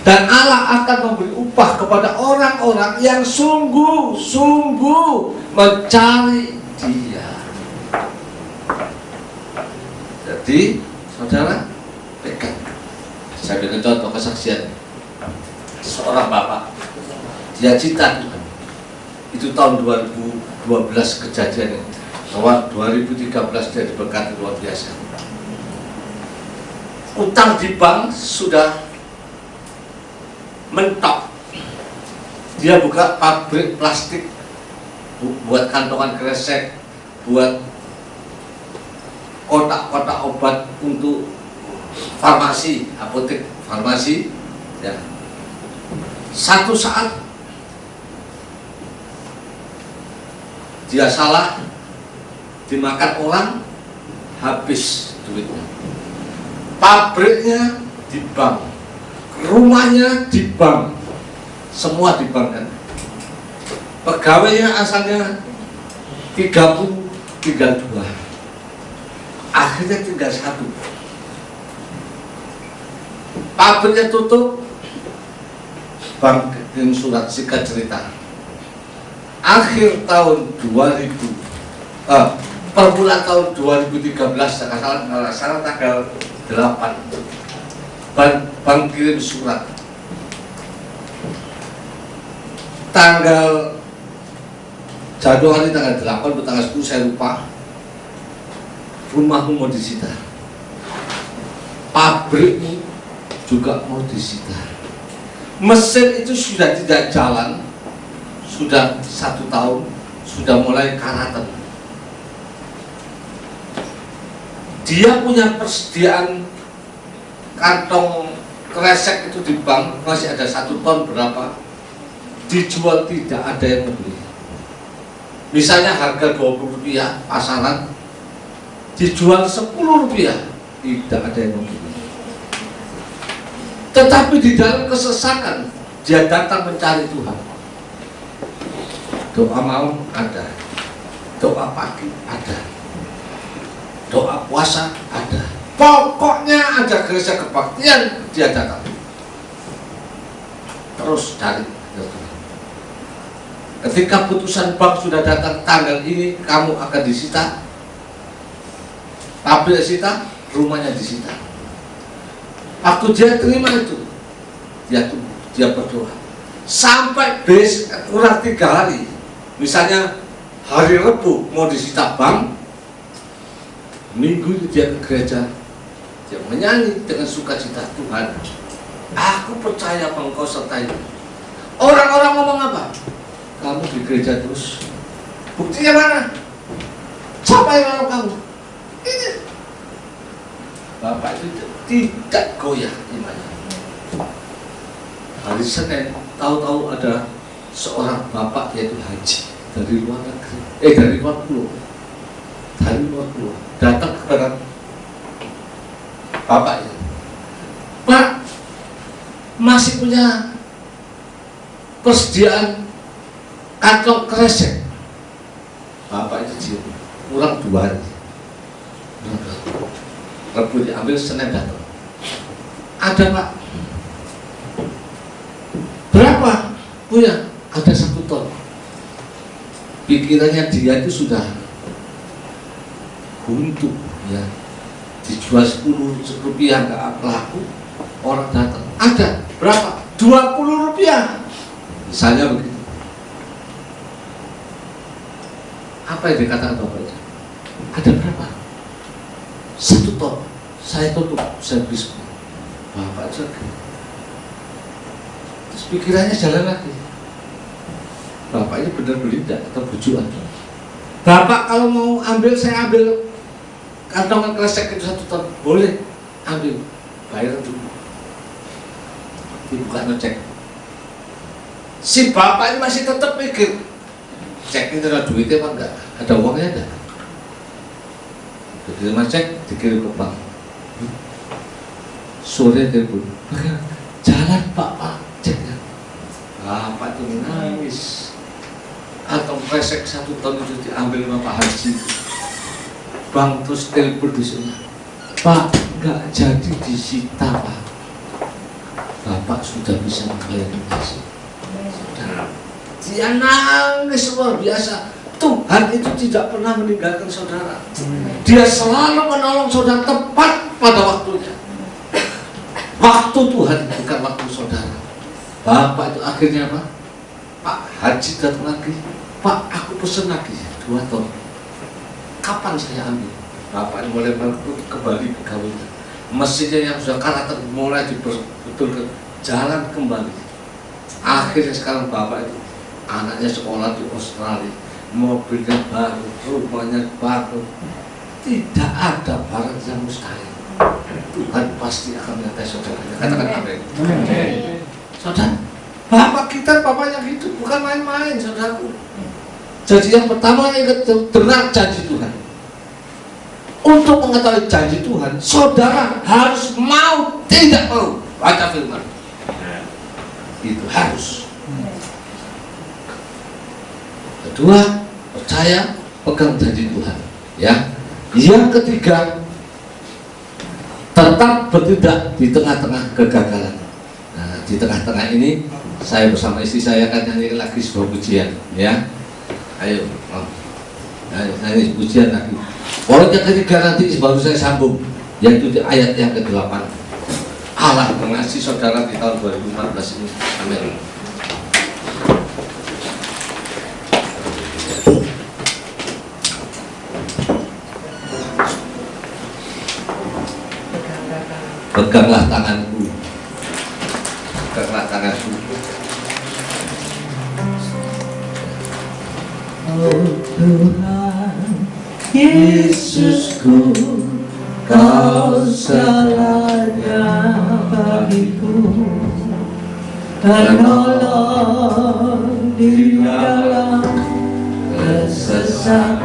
dan Allah akan memberi upah kepada orang-orang yang sungguh-sungguh mencari Dia. Jadi, saudara, pegang. Saya berikan contoh kesaksian seorang bapak. Dia cinta Tuhan. Itu tahun 2012 kejadian. Tahun 2013 dia diberkati luar biasa. Utang di bank sudah mentok. Dia buka pabrik plastik, buat kantongan kresek, buat kotak-kotak obat untuk farmasi, apotek farmasi, ya. Satu saat dia salah, dimakan orang, habis duitnya. Pabriknya di bank, rumahnya di bank, semua di bank kan. Pegawainya asalnya 30, tinggal 2. Akhirnya tinggal 1. Pabriknya tutup, bank kirim surat singkat cerita. Akhir tahun 2000, per bulan tahun 2013, kalau salah tanggal 8, bank kirim surat. Tanggal Januari tanggal 8 atau tanggal 10 saya lupa, rumahmu mau disita, pabrikmu juga mau disita, mesin itu sudah tidak jalan, sudah 1 tahun, sudah mulai karatan. Dia punya persediaan kantong kresek itu di bank masih ada 1 ton berapa, dijual tidak ada yang membeli. Misalnya harga Rp20 pasaran, dijual Rp10, tidak ada yang membeli. Tetapi di dalam kesesakan dia datang mencari Tuhan. Doa malam ada, doa pagi ada, doa puasa ada, pokoknya ada gereja kebaktian dia datang terus cari Tuhan. Ketika putusan bank sudah datang, tanggal ini kamu akan disita, pabrik disita, rumahnya disita. Waktu dia terima itu, dia tunggu, dia berdoa sampai kurang 3 hari. Misalnya hari Rabu mau disita bank, Minggu itu dia ke gereja, dia menyanyi dengan sukacita, Tuhan, aku percaya Engkau sertai. Orang-orang ngomong apa? Kamu di gereja terus, buktinya mana? Siapa yang nolong kamu? Ini Bapak itu tidak goyah imannya. Hari Senin, tahu-tahu ada seorang bapak yaitu haji dari luar negeri, dari luar pulau, datang kepada bapaknya. Pak, masih punya persediaan kantong kresek? Bapak itu cium, kurang 2 hari. Rabu diambil, Senin datang. Ada Pak. Berapa? Punya, ada 1 ton. Pikirannya dia itu sudah buntu, ya. Dijual Rp10 nggak laku, orang datang. Ada berapa? Rp20. Misalnya begitu. Apa yang dikatakan Bapak itu? Ada berapa? 1 ton. Saya tutup, saya beli semua. Bapak juga. Terus pikirannya jalan lagi. Bapak ini benar beli tidak atau bujuan? Bapak kalau mau ambil, saya ambil kantongan kresek itu 1 ton. Boleh, ambil. Bayar dulu. Dibuka ngecek. Si bapak ini masih tetap mikir, cek ini ada duitnya apa enggak? Ada uangnya enggak? Diterima cek, dikirim ke bank. Sore telepon, jalan pak ceknya. Bapak itu nangis. Atau kresek 1 ton itu diambil sama Pak Haji. Bank terus telepon di sana. Pak, enggak jadi disita Pak. Bapak sudah bisa membayar kasih. Dia nangis luar biasa. Tuhan itu tidak pernah meninggalkan saudara. Dia selalu menolong saudara tepat pada waktunya. Waktu Tuhan bukan waktu saudara. Bapak itu akhirnya apa? Pak Haji datang lagi. Pak, aku pesen lagi 2 ton. Kapan saya ambil? Bapak ini mulai kembali ke kawinan. Mesinnya yang sudah karakter mulai dibetul-betul jalan kembali. Akhirnya sekarang bapak itu anaknya sekolah di Australia, mobilnya baru, rumahnya baru. Tidak ada barang yang mustahil. Tuhan pasti akan menyertai saudaranya. Katakan amin. Saudara, bapak kita bapak yang hidup bukan main-main, saudaraku. Jadi yang pertama ingat benar janji Tuhan. Untuk mengetahui janji Tuhan, saudara harus mau tidak mau baca firman. Itu harus. Kedua, percaya, pegang janji Tuhan. Ya. Yang ketiga, tetap bertindak di tengah-tengah kegagalan. Nah, di tengah-tengah ini saya bersama istri saya akan nyanyi lagi sebuah pujian. Ya. Ayo, nyanyi pujian lagi. Poin yang ketiga nanti baru saya sambung, yaitu di ayat yang ke-8. Allah mengasihi saudara di tahun 2014 ini. Amin. Peganglah tanganku. Peganglah tanganku. Oh Tuhan Yesusku, Kau segalanya bagiku, penolong di dalam kesesakan.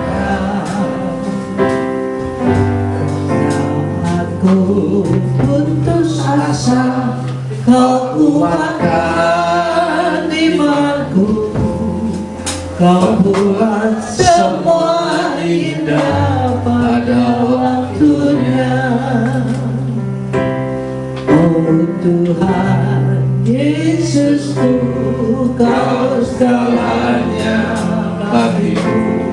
Saat ku putus asa, Kau kuatkan imanku. Kau buat semua indah pada waktunya. Oh Tuhan Yesusku, Kau segalanya bagiku,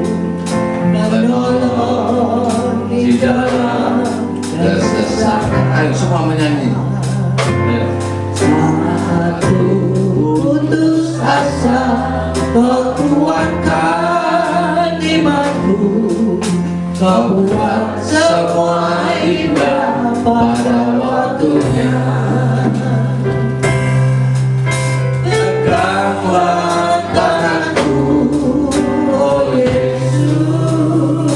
menolong di dalam kesesakan. Ayo semua menyanyi. Saat ku putus asa, Kau kuatkan imanku. Kau buat semua indah pada waktunya. Peganglah tanganku, oh Yesus.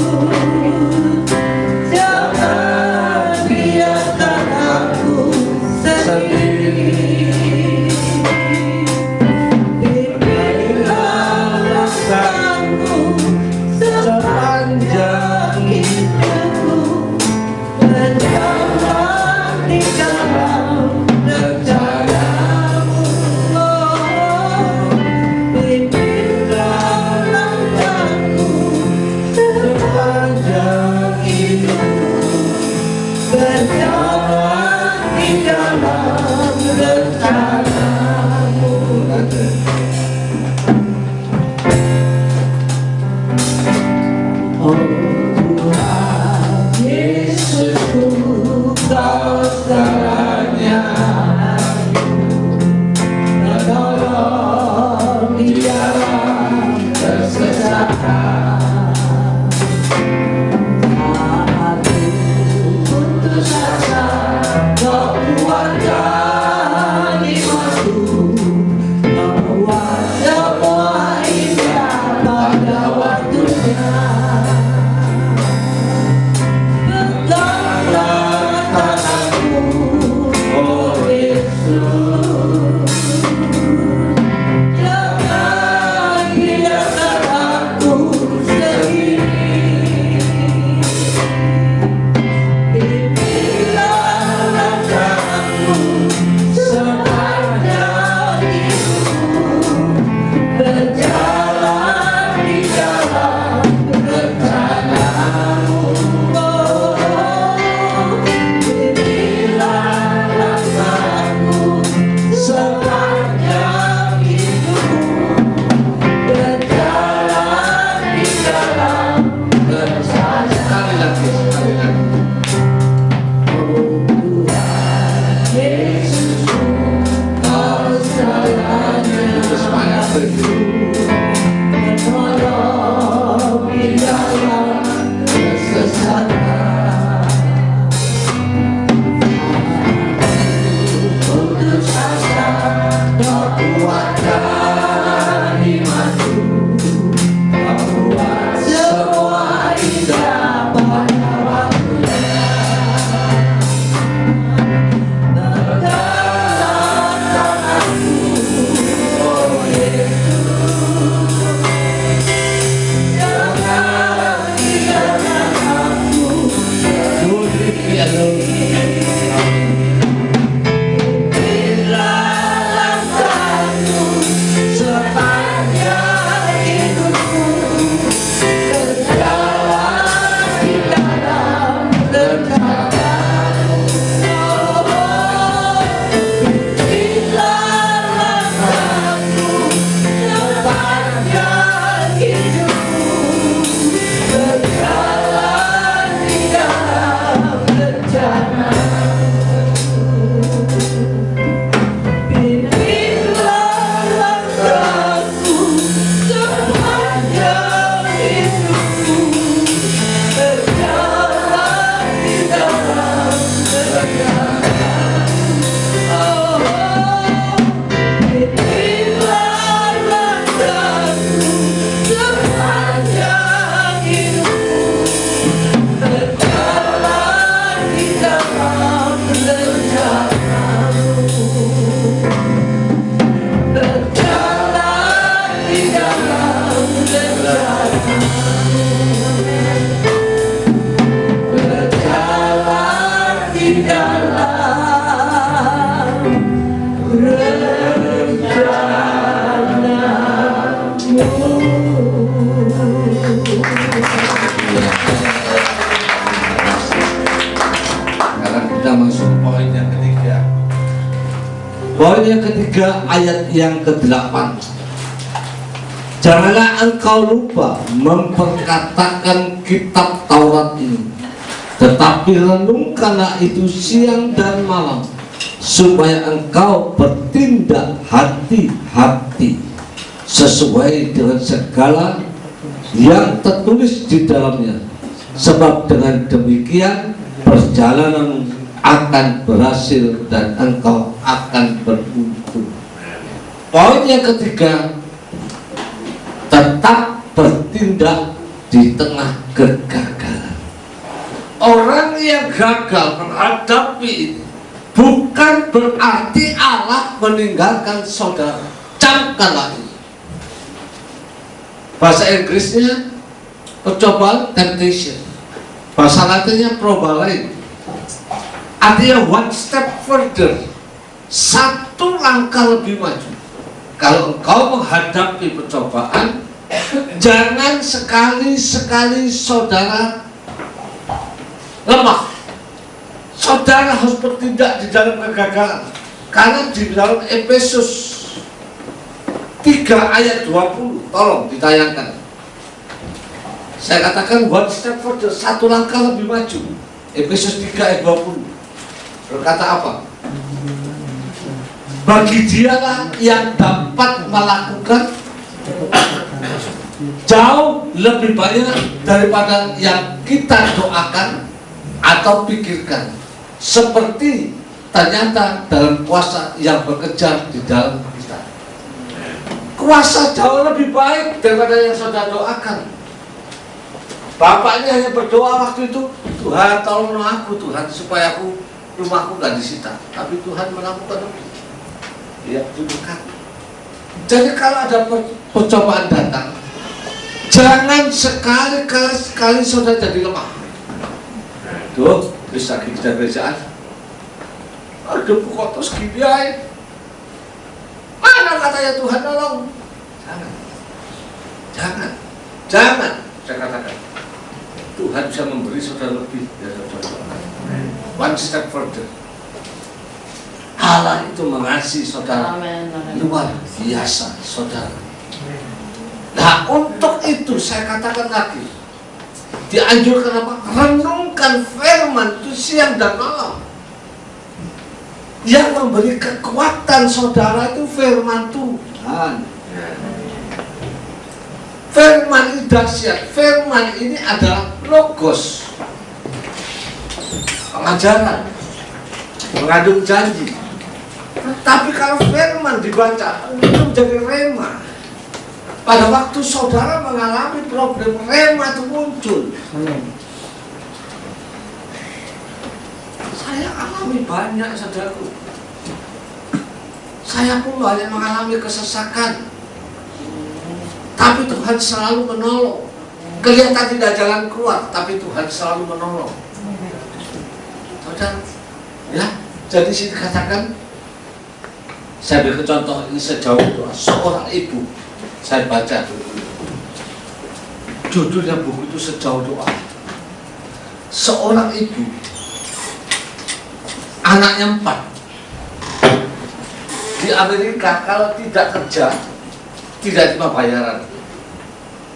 Jangan biarkan aku sendiri. Sepanjang hidup Poin yang ketiga, ayat yang ke-8. Janganlah engkau lupa memperkatakan kitab Taurat ini, tetapi renungkanlah itu siang dan malam, supaya engkau bertindak hati-hati sesuai dengan segala yang tertulis di dalamnya, sebab dengan demikian perjalanan akan berhasil dan engkau akan beruntung. Poin yang ketiga, tetap bertindak di tengah kegagalan. Orang yang gagal menghadapi ini bukan berarti Allah meninggalkan saudara. Camkanlah ini. Bahasa Inggrisnya percobaan, temptation. Bahasa Latinnya probalain. Artinya one step further, satu langkah lebih maju. Kalau engkau menghadapi percobaan, jangan sekali-sekali saudara lemah. Saudara harus bertindak di dalam kegagalan. Karena di dalam Efesus 3 ayat 20, tolong ditayangkan. Saya katakan one step further, satu langkah lebih maju. Efesus 3 ayat 20 berkata apa? Bagi dialah yang dapat melakukan jauh lebih banyak daripada yang kita doakan atau pikirkan, seperti ternyata dalam kuasa yang bekerja di dalam kita. Kuasa jauh lebih baik daripada yang saudara doakan. Bapaknya hanya berdoa waktu itu, Tuhan tolong aku Tuhan supaya rumahku gak disita. Tapi Tuhan melakukan itu. Ya, tunjukkan. Jadi kalau ada percobaan datang, jangan sekali-kali saudara jadi lemah. Tuh, bisa kita kerjaan. Aduh, kok terus gini aja. Mana katanya Tuhan tolong? Jangan. Saya katakan, Tuhan bisa memberi saudara lebih dari saudara. One step further. Allah itu mengasihi saudara. Luar biasa, saudara. Nah, untuk itu saya katakan lagi, dianjurkan apa? Renungkan firman itu siang dan malam. Yang memberi kekuatan saudara itu firman Tuhan. Firman ini dahsyat. Firman ini adalah logos, pengajaran, mengandung janji. Tapi kalau firman dibaca itu menjadi rema. Pada waktu saudara mengalami problem, rema itu muncul. Saya alami banyak, saudaraku. Saya pun banyak mengalami kesesakan, tapi Tuhan selalu menolong. Kelihatan tidak jalan keluar, tapi Tuhan selalu menolong. Saudara, ya, jadi sini katakan, saya beri contoh ini sejauh doa. Seorang ibu, saya baca judulnya buku itu Sejauh Doa. Seorang ibu, anaknya 4, di Amerika kalau tidak kerja tidak terima bayaran.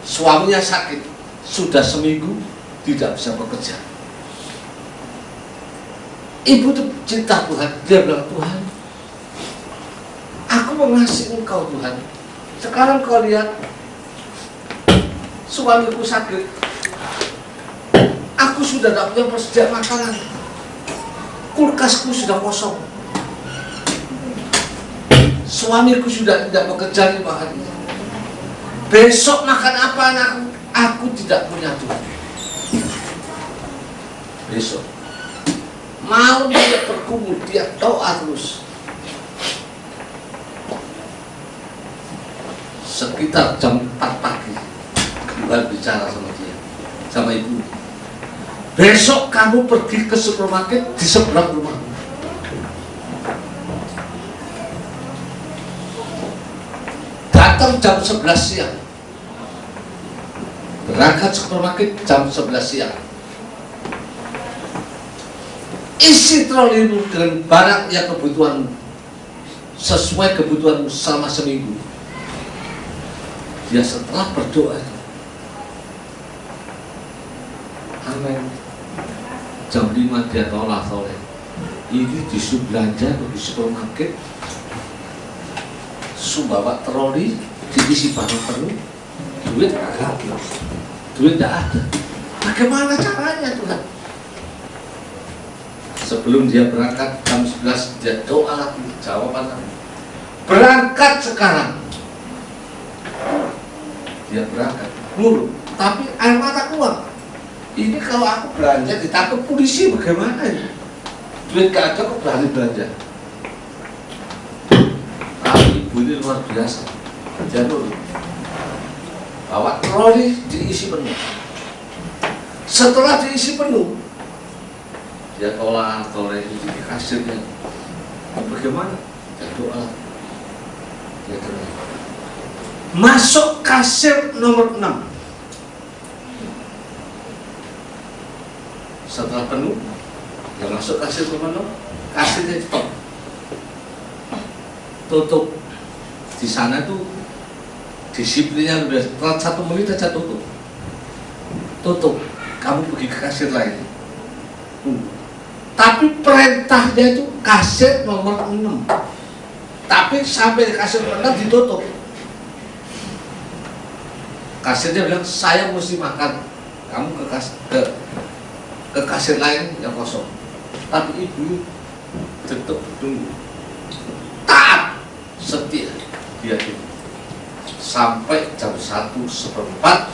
Suaminya sakit, sudah seminggu tidak bisa bekerja. Ibu itu cinta Tuhan. Dia bilang, Tuhan, aku mengasihi Engkau Tuhan. Sekarang kau lihat, suamiku sakit, aku sudah tidak punya persediaan makanan, kulkasku sudah kosong, suamiku sudah tidak bekerja 5 hari. Besok makan apa anakku? Aku tidak punya Tuhan. Besok mau dia bergumul, dia doa terus. Sekitar jam 4 pagi Tuhan bicara sama dia, sama ibu. Besok kamu pergi ke supermarket di seberang rumah. Datang jam 11 siang. Berangkat supermarket jam 11 siang. Isi trolimu dengan barang yang kebutuhan sesuai kebutuhanmu selama seminggu. Dia setelah berdoa, amin, jam 5 dia tolak. Ini disuruh belanja di supermarket, bawa troli, diisi barang penuh, duit agak, duit tidak ada. Bagaimana caranya Tuhan? Sebelum dia berangkat jam 11 dia doa lagi, jawaban lagi. Berangkat sekarang. Dia berangkat, mulu, tapi air mata keluar. Ini kalau aku belanja ditangkap polisi bagaimana ya? Duit gak ada kok berani belanja. Tapi ibu ini luar biasa. Dia dulu bawa troli diisi penuh. Setelah diisi penuh, dia tolak ini di kasirnya. Bagaimana? Dia doa. Dia tenang. Masuk kasir nomor 6. Setelah penuh, dia masuk kasir nomor 6. Kasirnya stop, tutup. Di sana tuh disiplinnya udah setelah 1 menit aja tutup. Kamu pergi ke kasir lain. Tapi perintahnya itu kasir nomor 6. Tapi sampai kasir nomor 6 ditutup. Kasirnya bilang, saya mesti makan, kamu ke kasir lain yang kosong. Tapi ibu tetap tunggu, taat, setia, dia tunggu sampai jam 1:04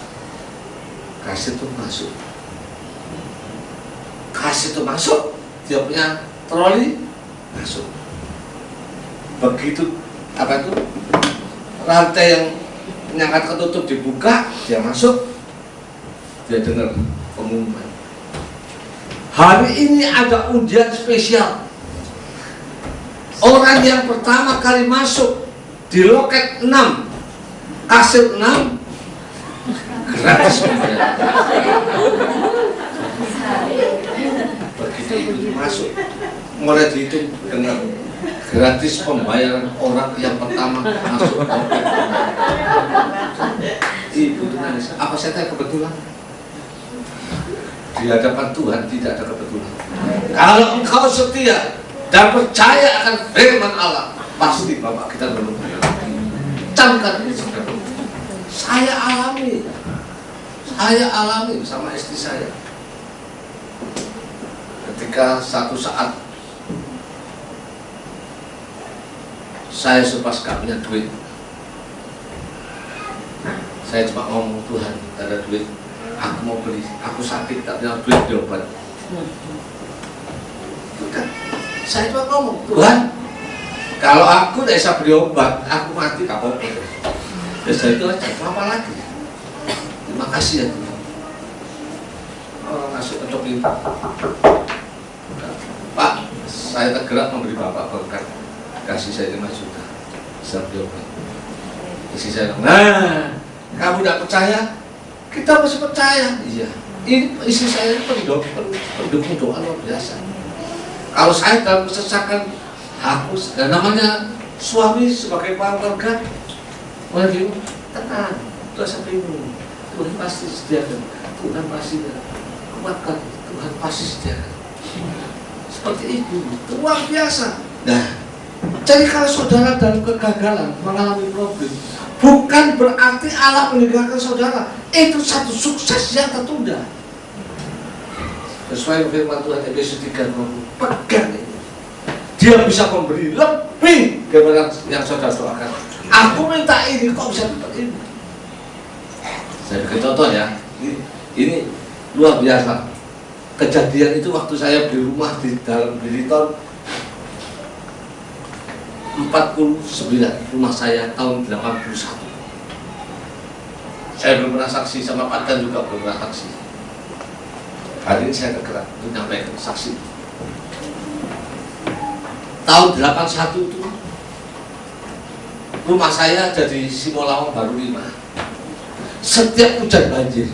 kasir itu masuk. Kasir itu masuk, dia punya troli masuk. Begitu apa itu rantai yang nyangkat ketutup dibuka, dia masuk, dia dengar pengumuman. Hari ini ada undian spesial. Orang yang pertama kali masuk di loket 6, kasir 6, gratis pembayaran. Begitu itu masuk, mulai dihitung dengan gratis pembayaran orang yang pertama masuk. Ibu itu nangis. Apa saya tanya kebetulan? Di hadapan Tuhan tidak ada kebetulan. Kalau engkau setia dan percaya akan firman Allah, pasti Bapak kita belum camkan ini. Saya alami bersama istri saya. Ketika satu saat saya sepas gak punya duit, saya cuma ngomong, Tuhan, gak ada duit, aku mau beli, aku sakit, gak punya duit diobat. Bukan, saya cuma ngomong, Tuhan, kalau aku tidak bisa beli obat, aku mati gak apa-apa. Ya saya itu aja, apa lagi? Terima kasih ya Tuhan. Orang masuk ke ini, Pak, saya tergerak memberi Bapak berkat, kasih saya 5 juta, bisa beli obat. Istri saya bilang, nah, kamu tidak percaya? Kita mesti percaya. Iya, ini istri saya pendukung doa luar biasa. Kalau saya dalam kesesakan, hapus. Dan namanya suami sebagai keluarga, mulai tenang, Tuhan sampai ini, Tuhan pasti sediakan, Tuhan pasti kuatkan, Tuhan pasti sediakan. Seperti itu, luar biasa. Nah, jadi kalau saudara dalam kegagalan mengalami problem, bukan berarti Allah meninggalkan saudara. Itu satu sukses yang tertunda. Sesuai firman Tuhan Efesus 3:20, pegang ini. Dia bisa memberi lebih daripada yang saudara doakan. Aku minta ini, kok bisa dapat ini? Saya beri contoh ya. Ini luar biasa. Kejadian itu waktu saya beli rumah di dalam Biliton 49, rumah saya tahun 81. Saya belum pernah saksi, sama Pak Dan juga belum pernah saksi. Hari ini saya tergerak untuk menyampaikan saksi. Tahun 81 itu rumah saya ada di Simolawang Baru 5. Setiap hujan banjir,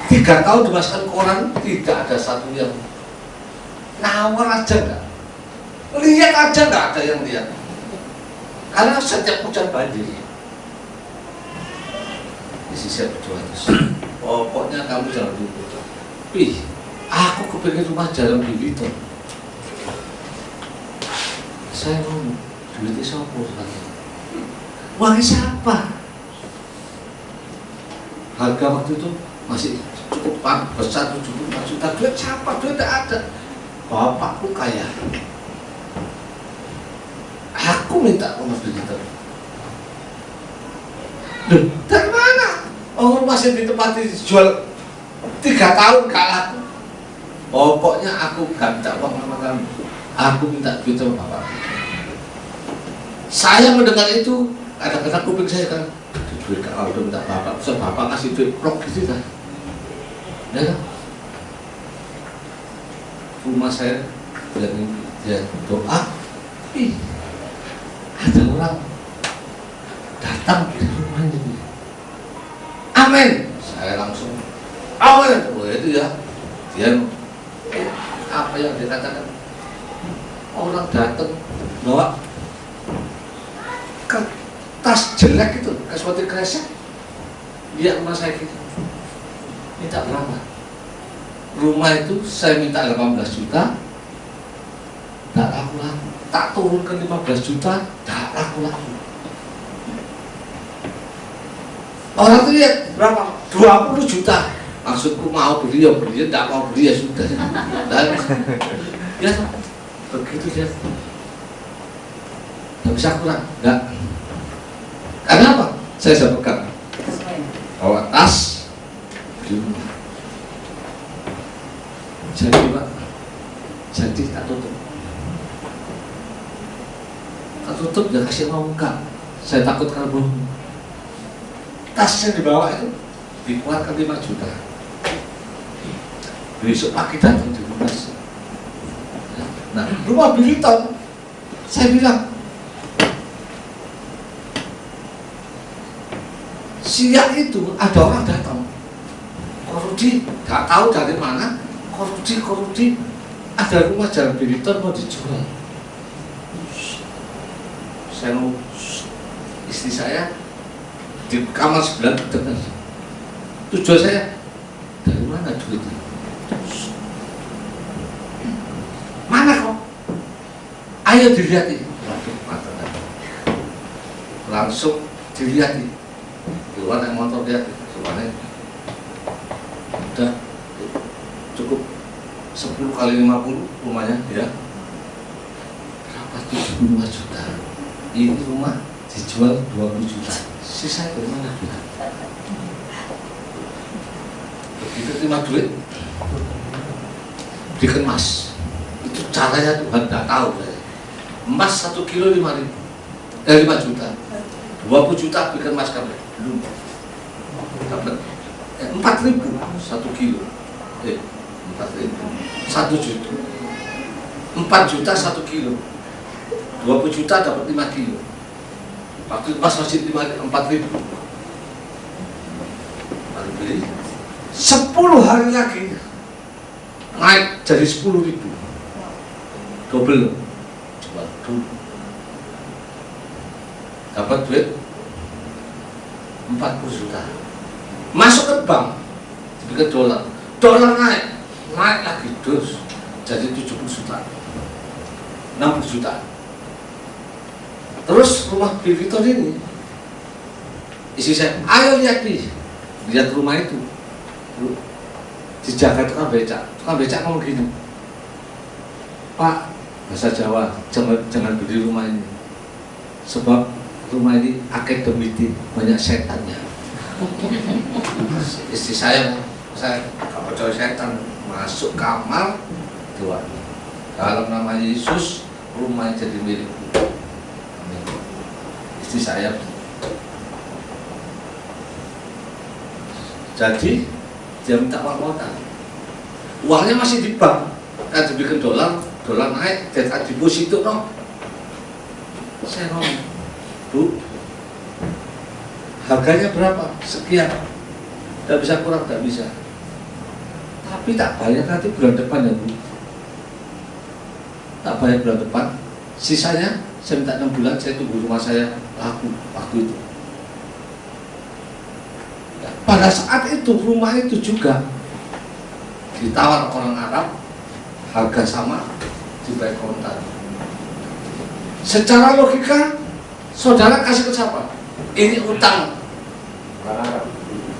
3 tahun dimasukkan koran, tidak ada satu yang nawar aja enggak, lihat aja enggak ada yang lihat. Karena setiap hujan banjir, isi saya berdoa terus. Pokoknya kamu jangan lupa. Ih, aku kepengen rumah jalan begitu. Saya ngomong, duitnya siapa? Uangnya siapa? Harga waktu itu masih cukup besar, 74 juta. Duit siapa? Duit tidak ada. Bapakku kaya. Aku minta rumah begitu. Loh, dari mana? Oh, masih ditempati dijual 3 tahun gak laku. Pokoknya aku gak minta uang sama kamu. Aku minta duit sama bapak. Saya mendengar itu, kadang-kadang kuping saya kan, duit kalau udah minta bapak, so bapak kasih duit prok gitu kan. Ya kan? Rumah saya bilang dia doa, ih, ada orang datang di rumah ini. Amin. Saya langsung amin. Oh itu ya, dia apa yang dikatakan, orang datang bawa tas jelek itu, seperti kresek, dia rumah saya gitu, minta berapa? Rumah itu saya minta 18 juta, tak laku-laku, tak turunkan 15 juta, tak laku-laku. Orang itu lihat berapa? 20 juta. Maksudku mau beli ya beli, tak mau beli ya sudah. Dan ya begitu dia. Tidak bisa kurang, enggak. Karena apa? Saya pegang bawa tas di rumah. Jadi Pak, jadi tak tutup. Tak tutup, dia kasih mau buka. Saya takut kalau belum. Tas yang dibawa itu dikeluarkan 5 juta. Besok pagi datang di rumah. Nah, rumah Biliton, saya bilang, siang itu ada orang datang, korupsi, gak tahu dari mana, korupsi, ada rumah jalan Biliton mau dijual. Saya mau istri saya di kamar sebelah dengar. Tujuan saya, dari mana duitnya? Mana kok? Ayo dilihat. Waduh, mata. Langsung dilihat. Keluar yang motor lihat, semuanya udah cukup 10 kali 50 rumahnya ya. Berapa? 75 juta. Ini rumah dijual 20 juta. Sisa dari mana? Begitu terima duit, dikemas. Itu caranya Tuhan tidak tahu. Emas 1 kilo 5 juta. 20 juta bikin emas kamu belum dapat 4.000 1 kilo 4.000 1 juta 4 juta 1 kilo 20 juta dapat 5 kilo waktu emas masih 4.000 baru beli 10 hari lagi naik jadi 10.000 double waduh dapat duit 40 juta masuk ke bank diberikan dolar naik lagi terus jadi 70 juta 60 juta terus rumah Biliton ini isi saya ayo lihat rumah itu dijaga tukang becak ngomong gini, Pak bahasa Jawa jangan beli rumah ini sebab rumah ini akademiti banyak setannya. Istri saya gak percaya setan masuk kamar doa dalam nama Yesus rumah jadi milikku. Istri saya jadi dia minta uang modal, uangnya masih di bank kan diberikan dolar naik dan deposito no. Saya ngomong Bu, harganya berapa? Sekian. Tidak bisa kurang, tidak bisa. Tapi tak bayar nanti bulan depan ya Bu. Tak bayar bulan depan. Sisanya Saya minta 6 bulan, saya tunggu rumah saya laku waktu itu. Pada saat itu rumah itu juga ditawar orang Arab, harga sama, dibayar kontan. Secara logika, saudara kasih ke siapa? Ini utang,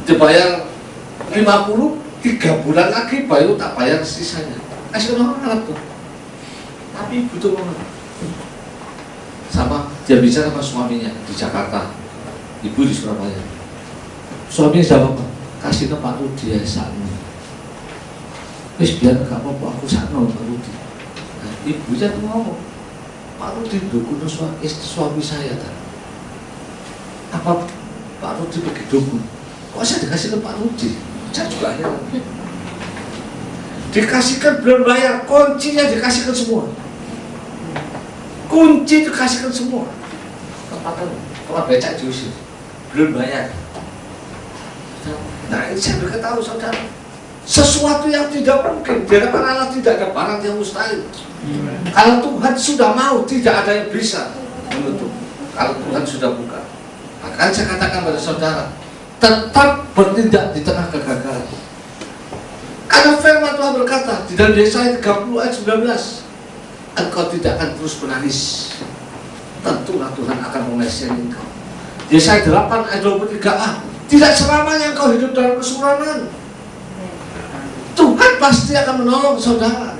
dibayar 50, 3 bulan lagi baru tak bayar sisanya. Kasih orang Arab tuh. Tapi butuh banget. Sama dia bicara sama suaminya di Jakarta, ibu di Surabaya. Suaminya jawab, kasih ke Pak Rudi ya sakno. Wis biar gak apa-apa aku sakno Pak Rudi. Nah, ibunya tuh ngomong, Pak Rudi dukun suami saya kan. Apa Pak Rudi pergi dukun? Kok saya dikasih ke Pak Rudi? Saya juga heran. Dikasihkan belum bayar, kuncinya dikasihkan semua. Kunci dikasihkan semua. Kalau becak diusir, belum bayar. Nah ini saya beritahu saudara, sesuatu yang tidak mungkin di hadapan Allah tidak ada barang yang mustahil. Kalau Tuhan sudah mau, tidak ada yang bisa menutup. Kalau Tuhan sudah buka, maka saya katakan pada saudara, tetap bertindak di tengah kegagalan. Karena firman Tuhan berkata di dalam Yesaya 30 ayat 19, engkau tidak akan terus menangis, tentulah Tuhan akan mengasihani engkau. Yesaya 8 ayat 23a, tidak selamanya engkau hidup dalam kesuraman. Tuhan pasti akan menolong saudara.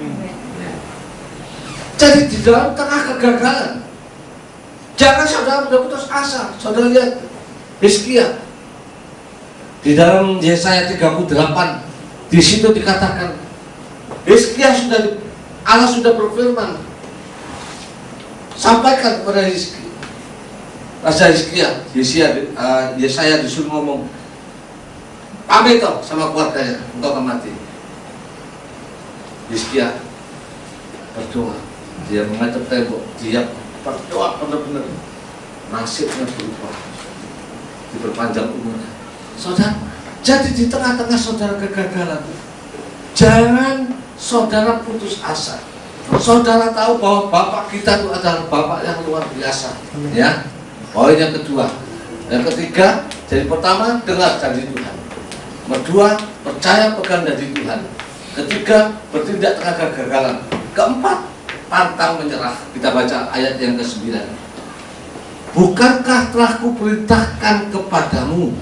Jadi di dalam tengah kegagalan, jangan saudara sudah putus asa. Saudara lihat Hizkia di dalam Yesaya 38, di situ dikatakan Hizkia Allah sudah berfirman, sampaikan kepada Hizkia, Raja Hizkia, Yesaya disuruh ngomong, pamit toh sama keluarganya, engkau akan mati. Hizkia berdoa, dia menghadap tembok, dia berdoa benar-benar, nasibnya berubah, diperpanjang umurnya. Saudara, jadi di tengah-tengah saudara kegagalan, jangan saudara putus asa. Saudara tahu bahwa Bapak kita itu adalah Bapak yang luar biasa, ya. Poin yang kedua, yang ketiga, jadi pertama dengar janji Tuhan. Kedua, percaya pegang janji Tuhan. Ketiga, bertindak tengah kegagalan. Keempat, pantang menyerah. Kita baca ayat yang ke-9. Bukankah telah kuperintahkan kepadamu,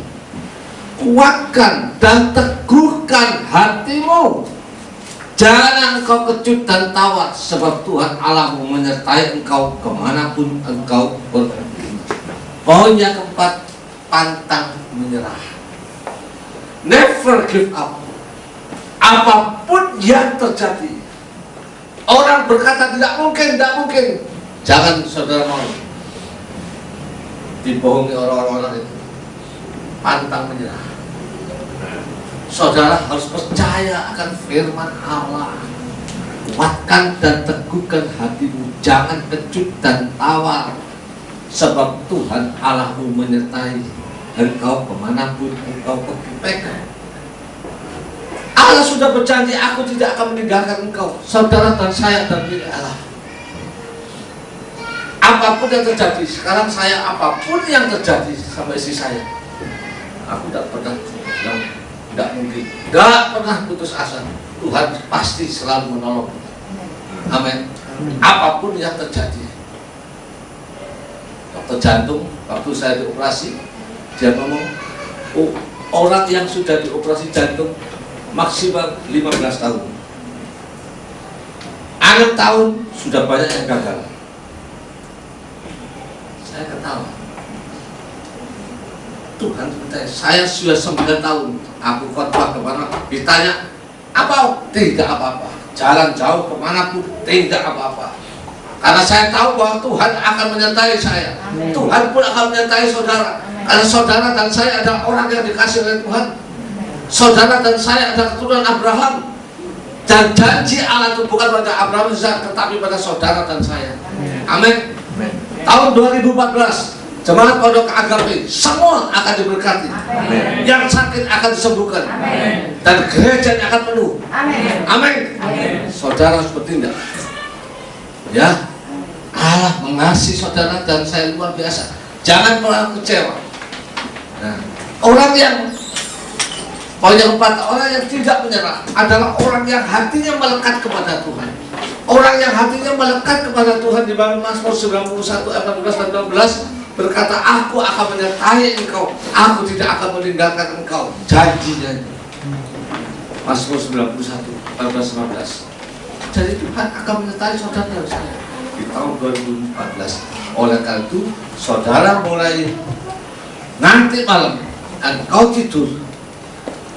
kuatkan dan teguhkan hatimu. Jangan engkau kecut dan tawar, sebab Tuhan Allahmu menyertai engkau kemanapun engkau pergi. Poin yang keempat, pantang menyerah. Never give up. Apapun yang terjadi, orang berkata tidak mungkin, jangan saudara mau dibohongi orang-orang itu. Pantang menyerah. Saudara harus percaya akan firman Allah. Kuatkan dan teguhkan hatimu, jangan kecut dan tawar, sebab Tuhan Allahmu menyertai engkau kemanapun engkau pergi. Allah sudah berjanji, aku tidak akan meninggalkan engkau. Saudara dan saya dan milik Allah. Apapun yang terjadi, sekarang saya apapun yang terjadi sama istri saya, aku tidak pernah tidak mungkin, tidak pernah putus asa. Tuhan pasti selalu menolong. Amin. Apapun yang terjadi. Dokter jantung, waktu saya dioperasi, dia ngomong, oh, orang yang sudah dioperasi jantung maksimal 15 tahun. 6 tahun sudah banyak yang gagal. Saya ketawa. Tuhan percaya, saya sudah 9 tahun. Aku khotbah kemana, ditanya apa? Tidak apa-apa. Jalan jauh kemanapun, tidak apa-apa. Karena saya tahu bahwa Tuhan akan menyertai saya. Amen. Tuhan pun akan menyertai saudara. Amen. Karena saudara dan saya adalah orang yang dikasih oleh Tuhan. Amen. Saudara dan saya adalah keturunan Abraham. Dan janji Allah itu bukan pada Abraham saja, tetapi pada saudara dan saya. Amin. Tahun 2014. Jemaat Pondok Agape semua akan diberkati. Amen. Yang sakit akan disembuhkan. Amen. Dan gereja akan penuh. Amin. Amin. Saudara harus bertindak. Ya. Allah mengasihi saudara dan saya luar biasa. Jangan pernah kecewa. Nah, orang yang poin yang keempat, orang yang tidak menyerah adalah orang yang hatinya melekat kepada Tuhan. Orang yang hatinya melekat kepada Tuhan di dalam Mazmur 91 ayat 14 dan 12 berkata, aku akan menyertai engkau, aku tidak akan meninggalkan engkau. Janjinya Mazmur 91 14 15. Jadi Tuhan akan menyertai saudara dan saya di tahun 2014. Oleh karena itu, saudara mulai nanti malam engkau tidur,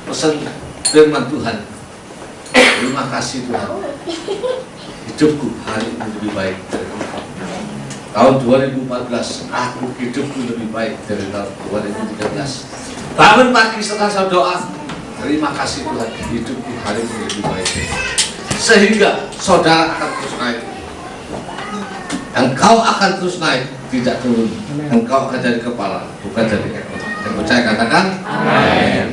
pesan firman Tuhan, terima kasih Tuhan, hidupku hari ini lebih baik dari tahun 2014. Aku hidupku lebih baik dari tahun 2013. Bangun pagi setelah saya doa, terima kasih Tuhan, hidupku hari ini lebih baik. Sehingga saudara akan terus naik. Engkau akan terus naik, tidak turun. Engkau akan jadi kepala, bukan jadi ekor. Yang percaya katakan amin.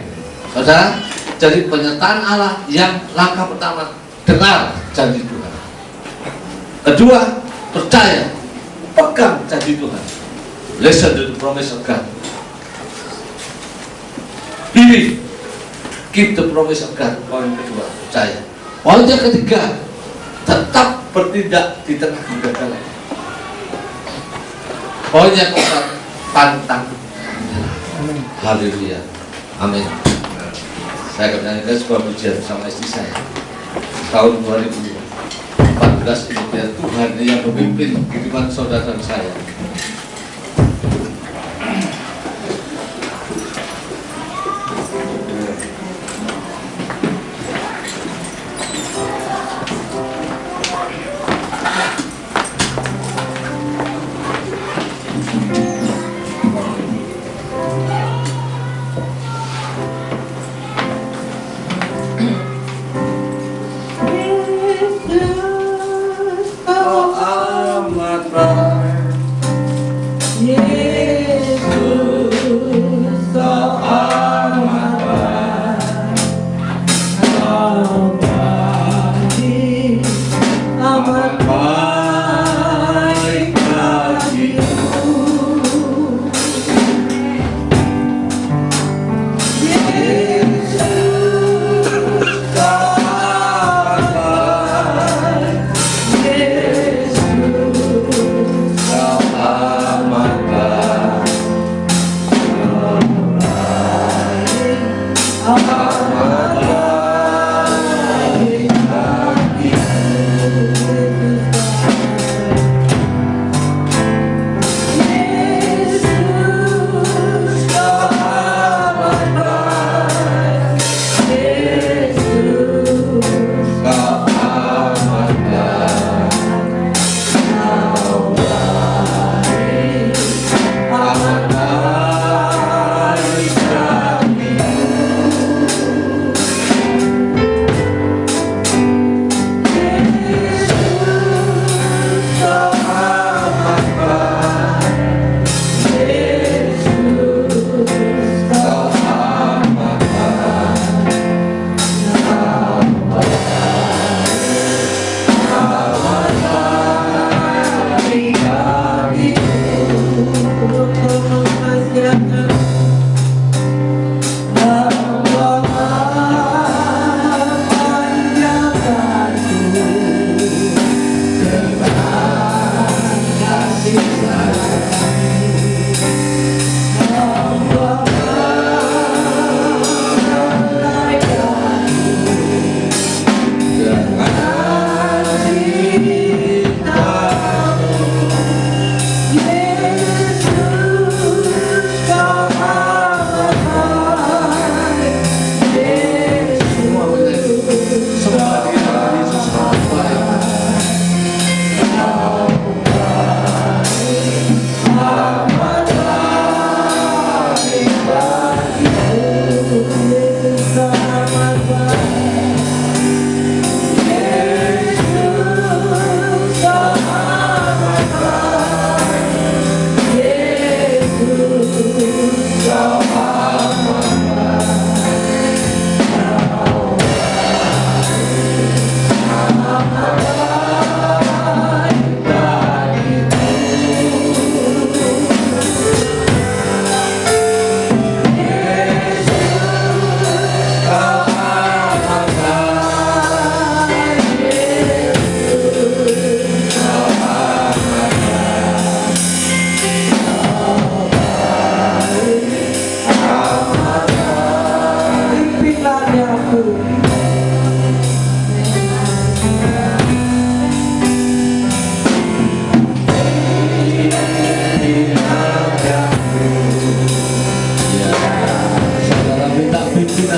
Saudara, jadi penyertaan Allah yang langkah pertama, dengar janji Tuhan. Kedua, percaya, pegang janji Tuhan. Listen to the promise of God. Believe, keep the promise of God. Poin kedua, percaya. Poin yang ketiga, tetap bertindak di tengah kegagalan. Poin yang keempat, pantang. Haleluya, amin. Saya akan menyanyikan sebuah pujian bersama istri saya. Tahun 2014 ini biar Tuhan yang memimpin kehidupan saudara dan saya.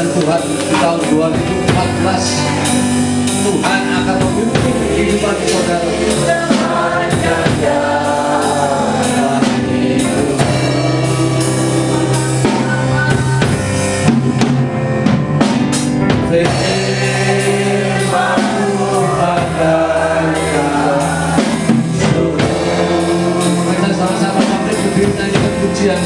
Tuhan di tahun 2014. Tuhan akan memimpin kehidupan saudara. Kita sama-sama sampai berdiri nyanyikan pujian.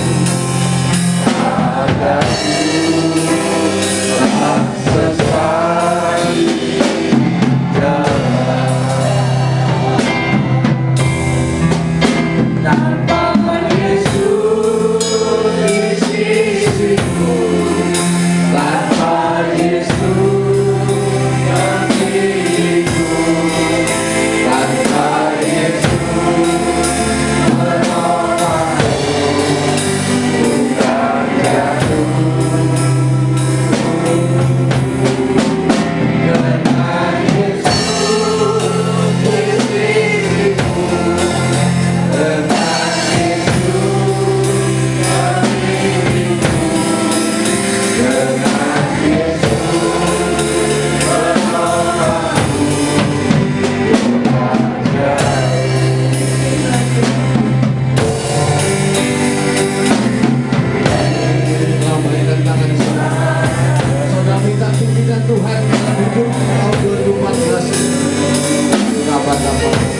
Tuhan dalam hidup tahun 2014 kapan-kapan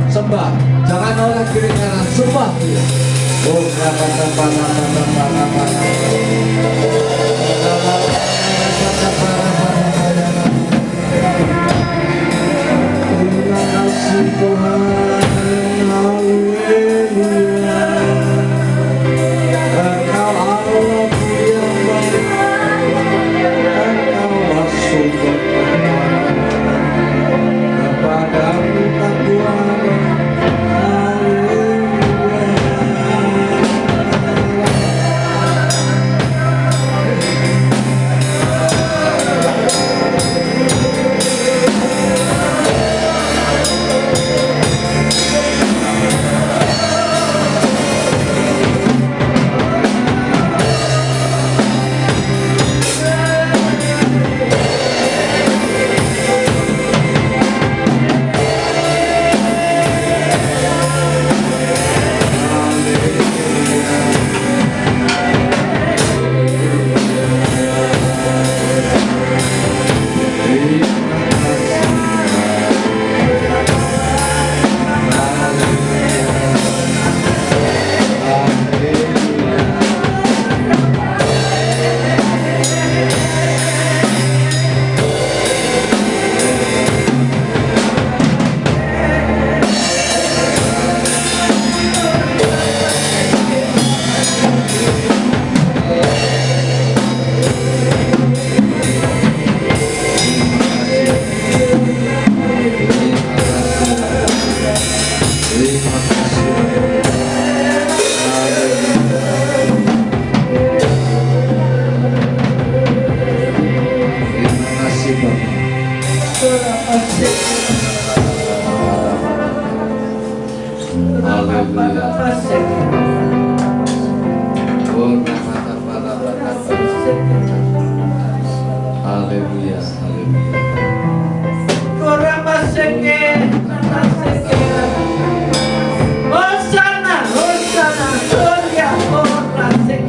sembah. Jangan oleh kiri kanan, sembah dia. Oh, Terima kasih Tuhan, haleluya. Engkau Allahku yang baik, Engkaulah sumber pengharapan. Kepadamu aku harap, haleluya, haleluya.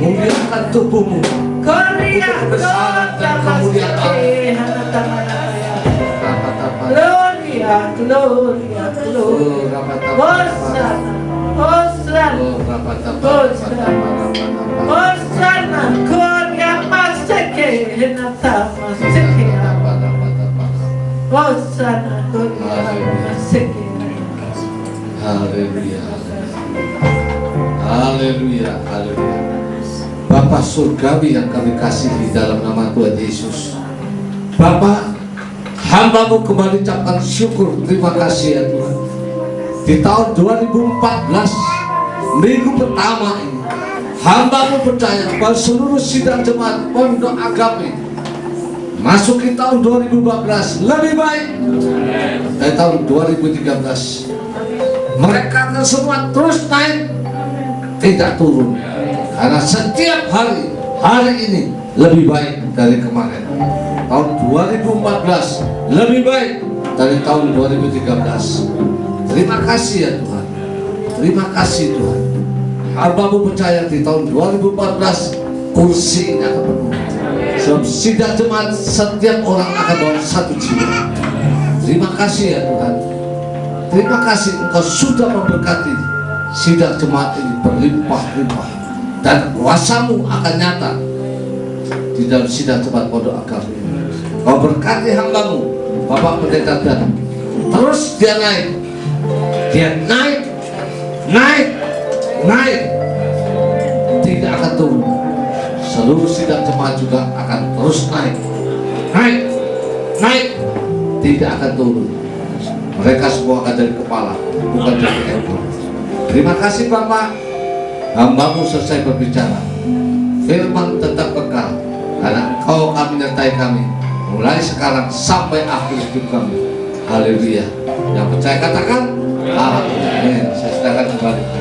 Muliakan tubuhmu. Haleluya, haleluya, haleluya. Bapa surgawi yang kami kasihi dalam nama Tuhan Yesus, Bapa, hamba-Mu kembali ucapkan syukur, terima kasih ya Tuhan. Di tahun 2014, minggu pertama ini, hamba-Mu percaya bahwa seluruh sidang jemaat Pondok Agape masuki tahun 2014 lebih baik dari tahun 2013. Mereka akan semua terus naik, tidak turun, karena setiap hari ini lebih baik dari kemarin. Tahun 2014 lebih baik dari tahun 2013. Terima kasih ya Tuhan, terima kasih Tuhan. Hamba-Mu percaya di tahun 2014 kursi ini akan penuh. Sebab sidang jemaat setiap orang akan bawa satu jiwa. Terima kasih ya Tuhan. Terima kasih Engkau sudah memberkati sidang jemaat ini berlimpah-limpah, dan kuasa-Mu akan nyata di dalam sidang jemaat Pondok Agape ini. Kau berkati hamba-Mu Bapak Pendeta Dan, terus dia naik, naik, tidak akan turun. Seluruh sidang jemaat juga akan terus naik, tidak akan turun. Mereka semua akan dari kepala, bukan dari ekor. Terima kasih Bapak, hamba-Mu selesai berbicara, firman tetap kekal, karena Engkau akan menyertai kami mulai sekarang sampai akhir hidup kami. Haleluya. Yang percaya katakan amin. Saya silakan kembali.